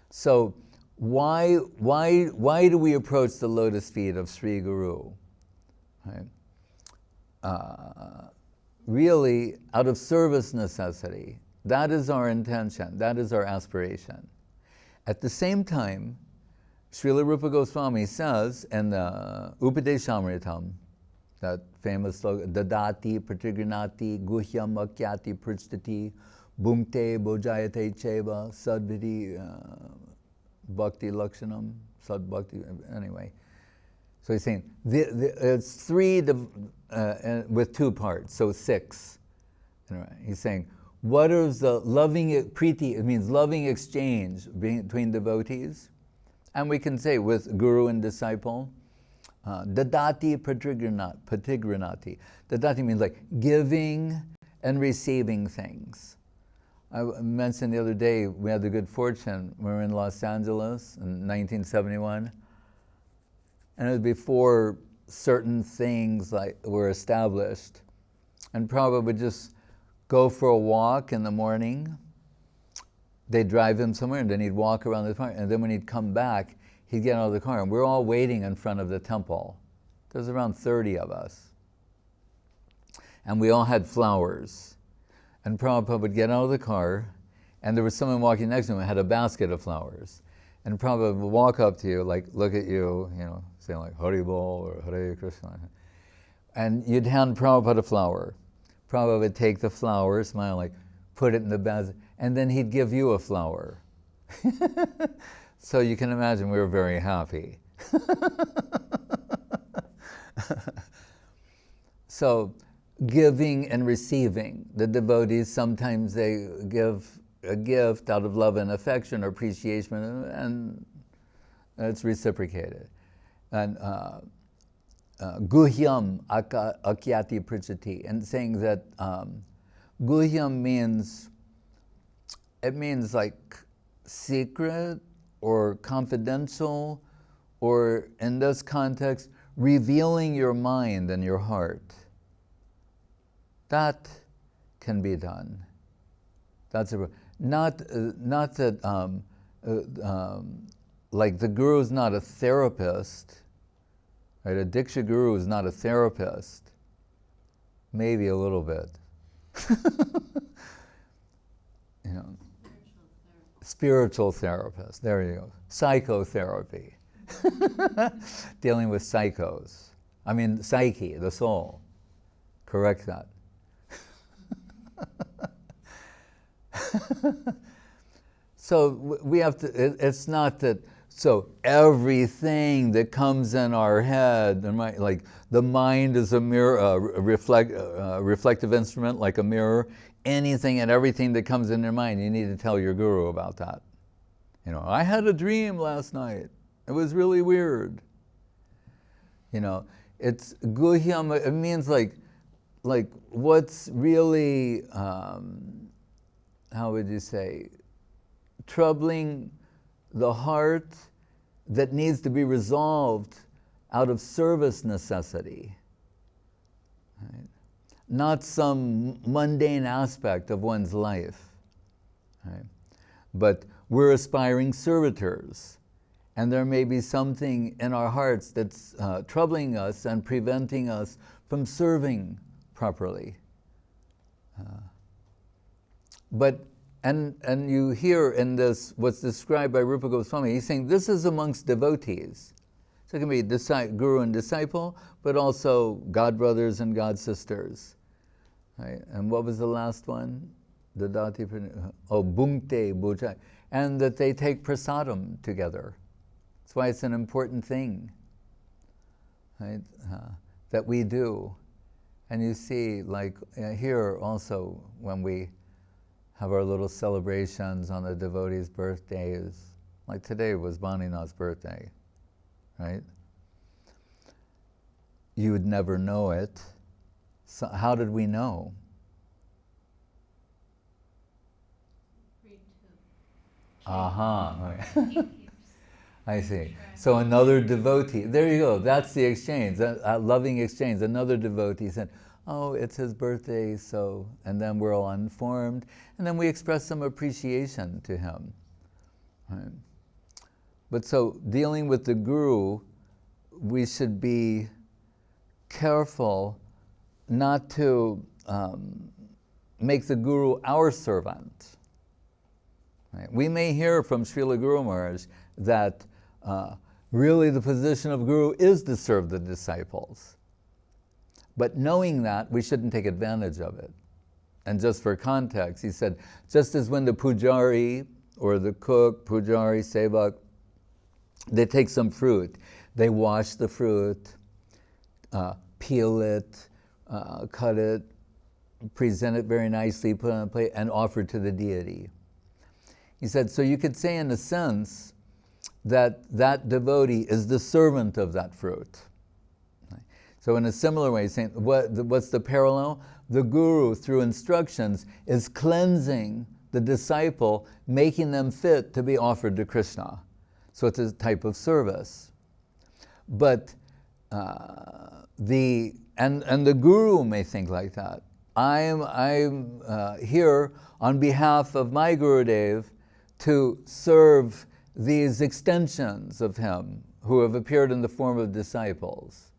So why do we approach the lotus feet of Sri Guru? Right? Really, out of service necessity. That is our intention. That is our aspiration. At the same time, Śrīla Rupa Goswami says in the Upadeshamritam, that famous slogan, Dadati Pratigranati Guhyam Akyati Pristati Bhumte Bojayate Cheva Sadviti Bhakti Lakshanam Sad Bhakti. Anyway, so he's saying it's three with two parts, so 6. He's saying what is the loving, priti, it means loving exchange between devotees. And we can say with guru and disciple, dadati patigranati. Dadati means like giving and receiving things. I mentioned the other day, we had the good fortune, we were in Los Angeles in 1971, and it was before certain things like were established. And Prabhupada would just go for a walk in the morning. They'd drive him somewhere, and then he'd walk around the park, and then when he'd come back, he'd get out of the car, and we're all waiting in front of the temple. There's around 30 of us. And we all had flowers. And Prabhupada would get out of the car, and there was someone walking next to him who had a basket of flowers. And Prabhupada would walk up to you, like look at you, saying like Hari Bol or Hare Krishna. And you'd hand Prabhupada a flower. Prabhupada would take the flower, smile, like put it in the basket, and then he'd give you a flower. So you can imagine we were very happy. So giving and receiving. The devotees, sometimes they give a gift out of love and affection or appreciation, and it's reciprocated. And guhyam akyati prichati, and saying that guhyam means like secret or confidential, or in this context, revealing your mind and your heart. That can be done. That's not that like the guru is not a therapist, right? A Diksha guru is not a therapist. Maybe a little bit. Spiritual therapist. There you go. Psychotherapy. Dealing with psychos. I mean, psyche, the soul. Correct that. So we have to, it's not that, so everything that comes in our head, like the mind is a mirror, a reflective instrument, like a mirror. Anything and everything that comes in your mind, you need to tell your guru about that. I had a dream last night. It was really weird. It's guhyam, it means like what's really, how would you say, troubling the heart that needs to be resolved out of service necessity. Right? Not some mundane aspect of one's life. Right? But we're aspiring servitors, and there may be something in our hearts that's troubling us and preventing us from serving properly. And you hear in this, what's described by Rupa Goswami, he's saying this is amongst devotees. So it can be guru and disciple, but also god brothers and god sisters. Right? And what was the last one? Dadati, bhungte bhujai. And that they take prasadam together. That's why it's an important thing, right? That we do. And you see, like here also, when we have our little celebrations on the devotees' birthdays, like today was Banina's birthday, right? You would never know it. So how did we know? Aha. I see. So another devotee, there you go, that's the exchange, a loving exchange. Another devotee said, oh, it's his birthday, so, and then we're all informed, and then we express some appreciation to him. Right? But so, dealing with the guru, we should be careful not to make the guru our servant. Right? We may hear from Śrīla Guru Mahārāja that really the position of guru is to serve the disciples. But knowing that, we shouldn't take advantage of it. And just for context, he said, just as when the pujari or the cook, pujari, sevak, they take some fruit, they wash the fruit, peel it, cut it, present it very nicely, put it on a plate, and offer to the deity. He said, so you could say in a sense that that devotee is the servant of that fruit. So in a similar way, saying, what's the parallel? The guru, through instructions, is cleansing the disciple, making them fit to be offered to Krishna. So it's a type of service. But the guru may think like that. I'm here on behalf of my Gurudev to serve these extensions of him who have appeared in the form of disciples.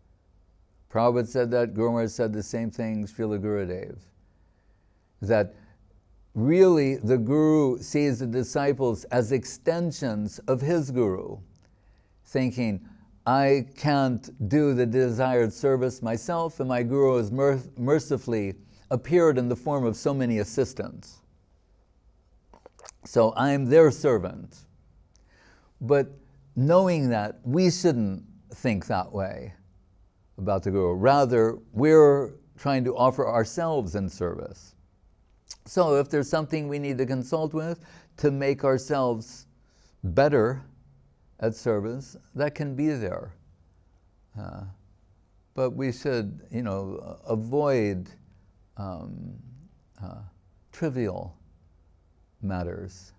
Prabhupada said that, Guru Mahārāja said the same thing, Śrīla Gurudev. That really the Guru sees the disciples as extensions of his Guru, thinking, I can't do the desired service myself, and my Guru has mercifully appeared in the form of so many assistants. So I'm their servant. But knowing that, we shouldn't think that way about the Guru. Rather, we're trying to offer ourselves in service. So if there's something we need to consult with to make ourselves better at service, that can be there. But we should, avoid trivial matters.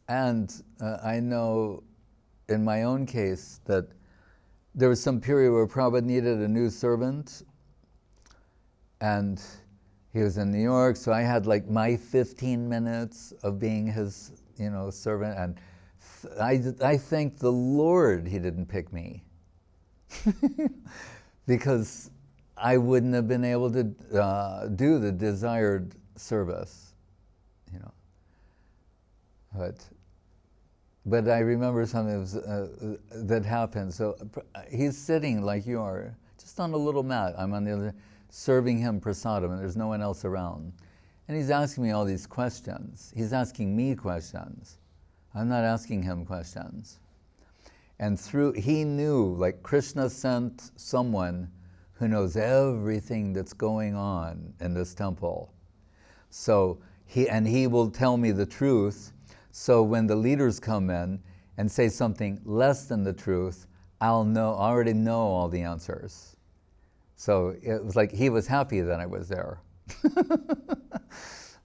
And I know in my own case that there was some period where Prabhupada needed a new servant, and he was in New York, so I had like my 15 minutes of being his, servant, and I thank the Lord he didn't pick me, because I wouldn't have been able to do the desired service, But I remember something that happened. So he's sitting like you are, just on a little mat. I'm on the other, serving him prasadam, and there's no one else around. And he's asking me all these questions. He's asking me questions. I'm not asking him questions. And he knew, like Krishna sent someone who knows everything that's going on in this temple. So he will tell me the truth. So when the leaders come in and say something less than the truth, I already know all the answers. So it was like he was happy that I was there.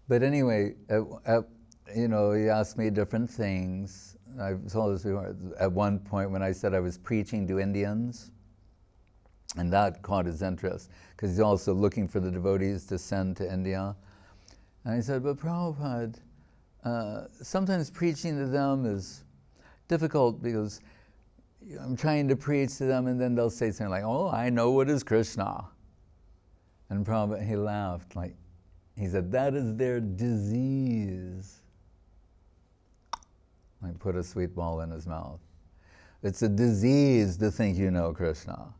But anyway, he asked me different things. I've told this before. At one point when I said I was preaching to Indians, and that caught his interest, because he's also looking for the devotees to send to India. And I said, but Prabhupada, sometimes preaching to them is difficult because I'm trying to preach to them, and then they'll say something like, oh, I know what is Krishna. And Prabhupada, he laughed, he said, that is their disease. I put a sweet ball in his mouth. It's a disease to think you know Krishna.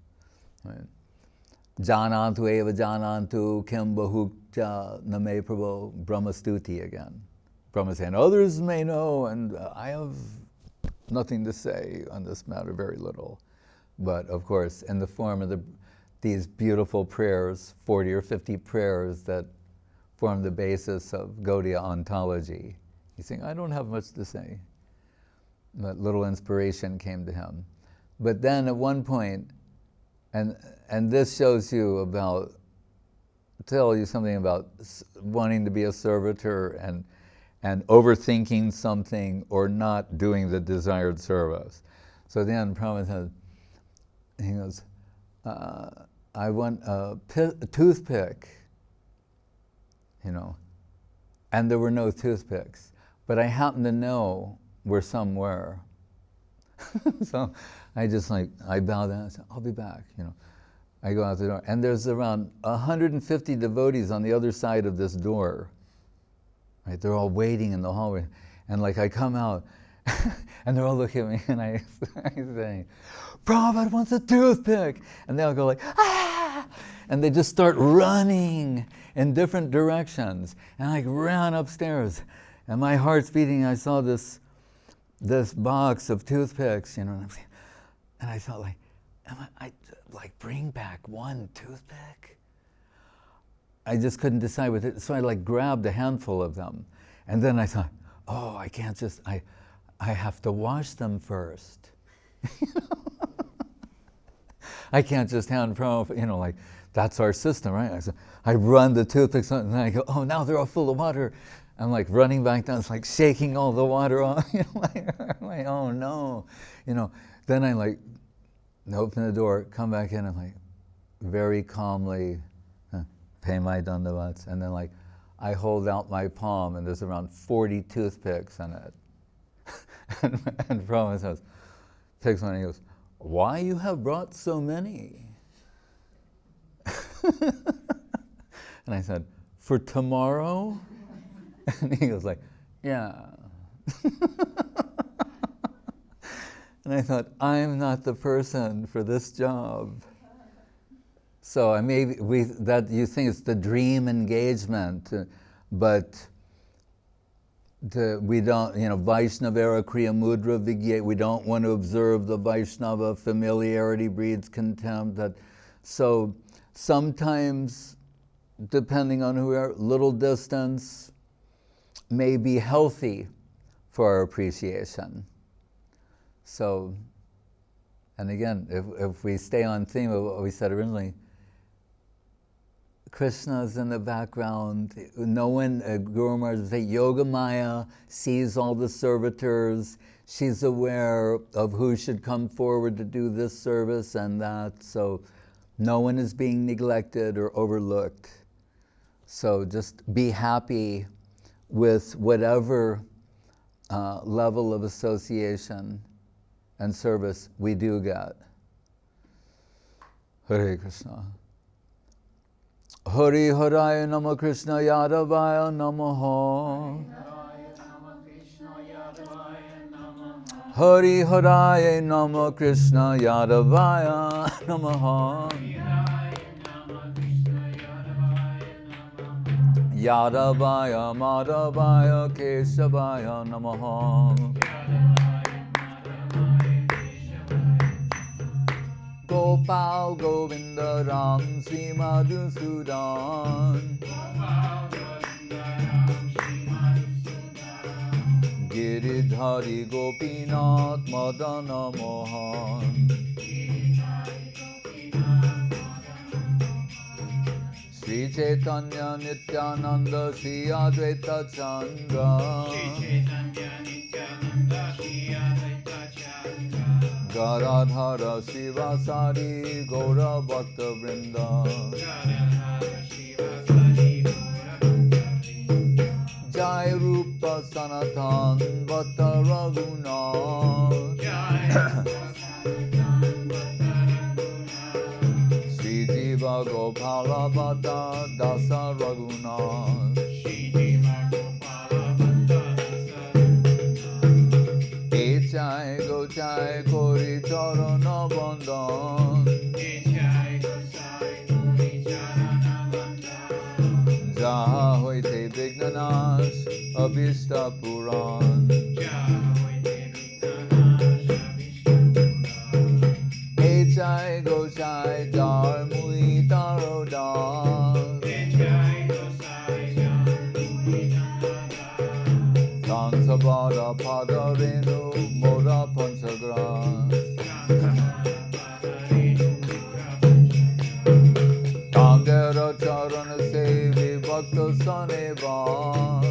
Jñānantu eva jñānantu kim bahukcha name prabho brahmastuti again. Brahma saying, others may know, and I have nothing to say on this matter, very little. But of course, in the form of these beautiful prayers, 40 or 50 prayers that form the basis of Gaudiya ontology, he's saying, I don't have much to say. But little inspiration came to him. But then at one point, and this shows you tell you something about wanting to be a servitor and overthinking something or not doing the desired service. So then Prabhupada said, he goes, I want a toothpick, and there were no toothpicks, but I happen to know where some were. So I just I bow down and said, I'll be back, I go out the door, and there's around 150 devotees on the other side of this door. Right, they're all waiting in the hallway, and I come out, and they're all looking at me, and I say, Prabhupada wants a toothpick, and they all go ah, and they just start running in different directions, and I ran upstairs, And my heart's beating. I saw this box of toothpicks, you know, and I thought, like, I like bring back one toothpick? I just couldn't decide with it. So I like grabbed a handful of them. And then I thought, oh, I can't just, I have to wash them first. I can't just hand from, you know, like, that's our system, right? So I run the toothpicks on, and I go, oh, now they're all full of water. I'm like running back down, it's like shaking all the water off. You know, like, oh no. You know, then I like open the door, come back in, and like very calmly pay my dandavats. And then like I hold out my palm and there's around 40 toothpicks in it. and Brahma says, takes one and he goes, why you have brought so many? And I said, for tomorrow? And he goes like, yeah. And I thought, I'm not the person for this job. So I that you think it's the dream engagement, but we don't, you know, Vaishnavera Kriya Mudra Vigya, we don't want to observe the Vaishnava, familiarity breeds contempt. So sometimes, depending on who we are, little distance may be healthy for our appreciation. So, and again, if we stay on theme of what we said originally, Krishna's in the background. No one, Guru Mahārāja would say, Yoga Maya sees all the servitors. She's aware of who should come forward to do this service and that. So no one is being neglected or overlooked. So just be happy with whatever level of association and service we do get. Hare Krishna. Hari Haraya Nama Krishna Yadavaya Namaha. Hari Haraya Nama Krishna Yadavaya Namaha. Yadavaya Madhavaya Keshavaya Namaha. Gopal Govinda Ram Sri Madhusudan. Giridhari Gopinath Madana Mohan. Sri Chaitanya Nityananda Sri Advaita Chandra. Garadhara Shivasari Gaura Bhakta Vrinda. Jai Rupa Sanatan Bhatta Raghunath. Sri Jiva Gopala Bhatta Dasa Raghunath. Jai Go Jai Kori Charana Bandhan. Jaha Hoite Vignanash Abhishta Puran. Hey Jai Go Jai Jar Mui Taro Das. Sansabara Padarenu Mora Panchagras. Tangera Charana Sevi Bhakta Sanevas.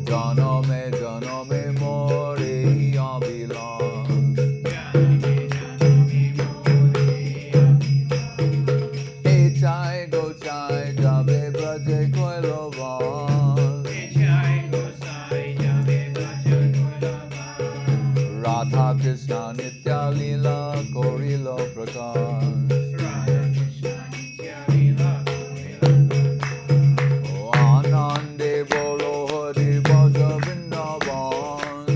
Janame Mori Abhilas. Hey Jai Go Jai Jabe Braje Koilovas. Radha Krishna Nitya Lila Korila Prakash. Anande Bolo Hari Bhaja Vrindavan.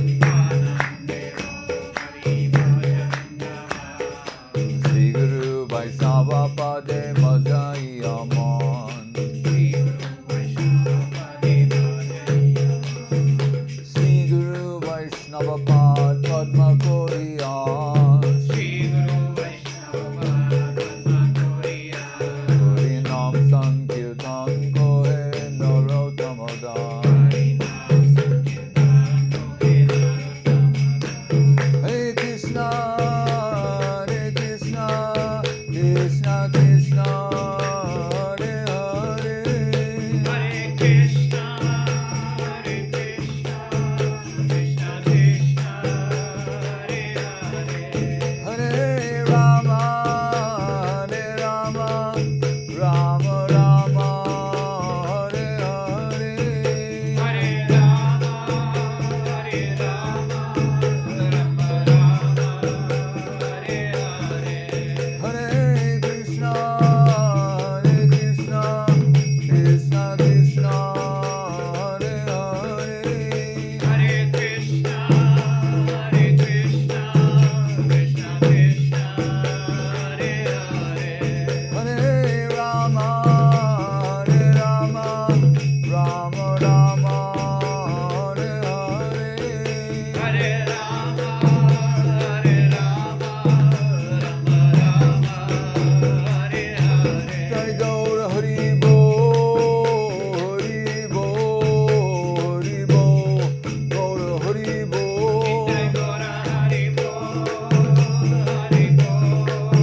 Sri Guru Vaishnava Pade Majai Aman. Vaishnava Padma Koriya Shri Guru Vaishnava Padma Koriya Hari Nam Sankirtan Kohe Narottamada Hari Nam Sankirtan Kohe Narottamada Hare Krishna Hare Krishna Krishna Krishna Hare Hare Hare Krishna Hare Krishna Krishna Krishna Hare Hare Hare Rama Rama Rama Hare Hare Hare Rama Hare Rama Rama Rama Hare Hare Hare Krishna Krishna Krishna Hare Hare Hare Krishna Hare Krishna Krishna Krishna Hare Hare Hare Rama Rama Rama Hare Hare Hare Rama Hare Rama Rama Rama Hare Hare Jai Gaura Hari Bo Hari Bo Hari Bo Gaura Hari Bo Jai Gora Hari Bo Hari Bo Hari Bo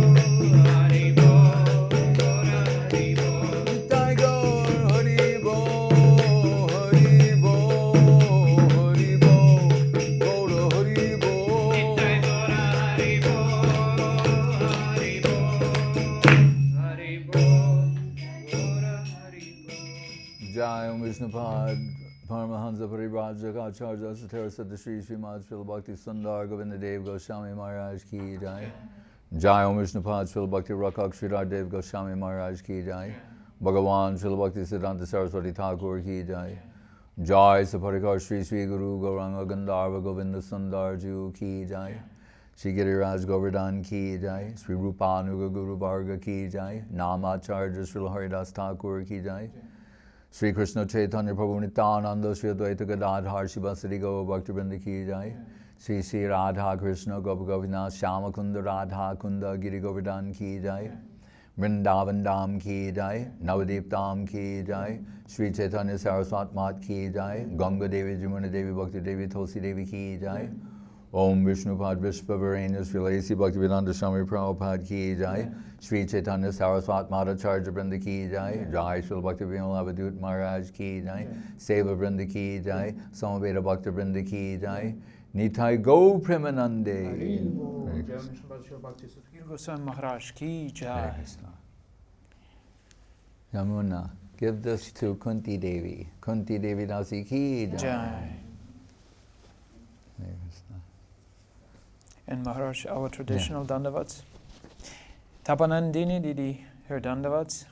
Gora Hari Bo Jai Gaura Hari Bo Hari Bo Hari Bo Gaura Hari Bo Jai Gora Hari Bo Hari Bo Hari Bo Gora Hari Bo Jai Om Vishnupad Paramahansa Paribhajak Acharya Satara Siddha Shri Srimad Śrīla Bhakti Sudhir Govinda Dev Goswami Mahārāja Ki Jai Jai Om Vishnupad Śrīla Bhakti Rakak Sridhar Dev Goswami Mahārāja Ki Jai Bhagavan Śrīla Bhakti Siddhanta Saraswati Thakur Ki Jai Jai Saparikar Shri Shri Guru Gauranga Gandharva Govinda Sundar Ju Ki Jai Shri Giriraj Govardhan Ki Jai Shri Rupanuga Guru Varga Ki Jai Namacharya Srila Haridas Thakur Ki Jai Sri Krishna Chaitanya Prabhu Nityananda Sri Advaita Gadadhar Shivasari Gaur Bhakti Vrinda Ki Jai Sri Sri Radha Krishna Gopa Govinath Shama Kunda Radha Kunda Giri Govardhan Ki Jai Vrindavan Dham Ki Jai Navadip Dham Ki Jai Sri Chaitanya Saraswat Mat Ki Jai Ganga Devi Jamuna Devi Bhakti Devi Tulsi Devi Ki Jai Om Vishnupad Vishvavarenya Sri Lasi Bhaktivedanta Swami Prabhupada Ki Jai Sri Chaitanya Saraswat Madhacharya Vrinda Ki Jai Jai Srila Bhakti Vinod Maharaj Ki Jai Seva Vrinda Ki Jai Samaveda Bhakti Vrinda Ki Jai Nitai Go Premanande Bhakti Sudhir Goswami Mahārāja Ki Hare Jai. Krishna. Yamuna, give this to Kunti Devi. Kunti Devi Dasi Ki Jai. Jai. Hare Krishna. And Maharaj, our traditional dandavats. Tapanandini Didi, her dandavats.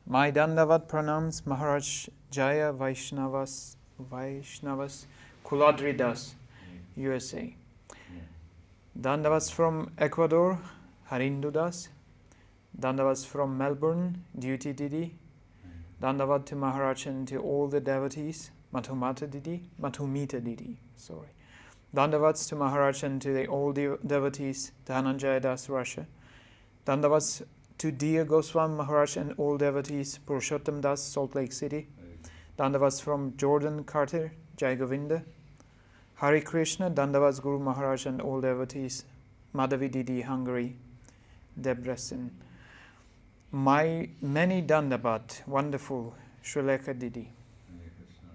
My dandavat pranams Maharaj Jaya Vaishnavas Kuladri Das, USA. Dandavats from Ecuador, Harindu Das. Dandavats from Melbourne, Duty Didi. Dandavat to Maharaj and to all the devotees, Mathumita Didi, sorry. Dandavats to Maharaj and to the all devotees, Dhananjaya Das, Russia. Dandavats to dear Goswami Maharaj and all devotees, Purushottam Das, Salt Lake City. Dandavats from Jordan, Carter, Jai Govinda. Hare Krishna, Dandavats Guru Mahārāja and all devotees, Madhavi Didi, Hungary, Debrecen. My many dandavat, wonderful Śrīla Didi. Hare Krishna.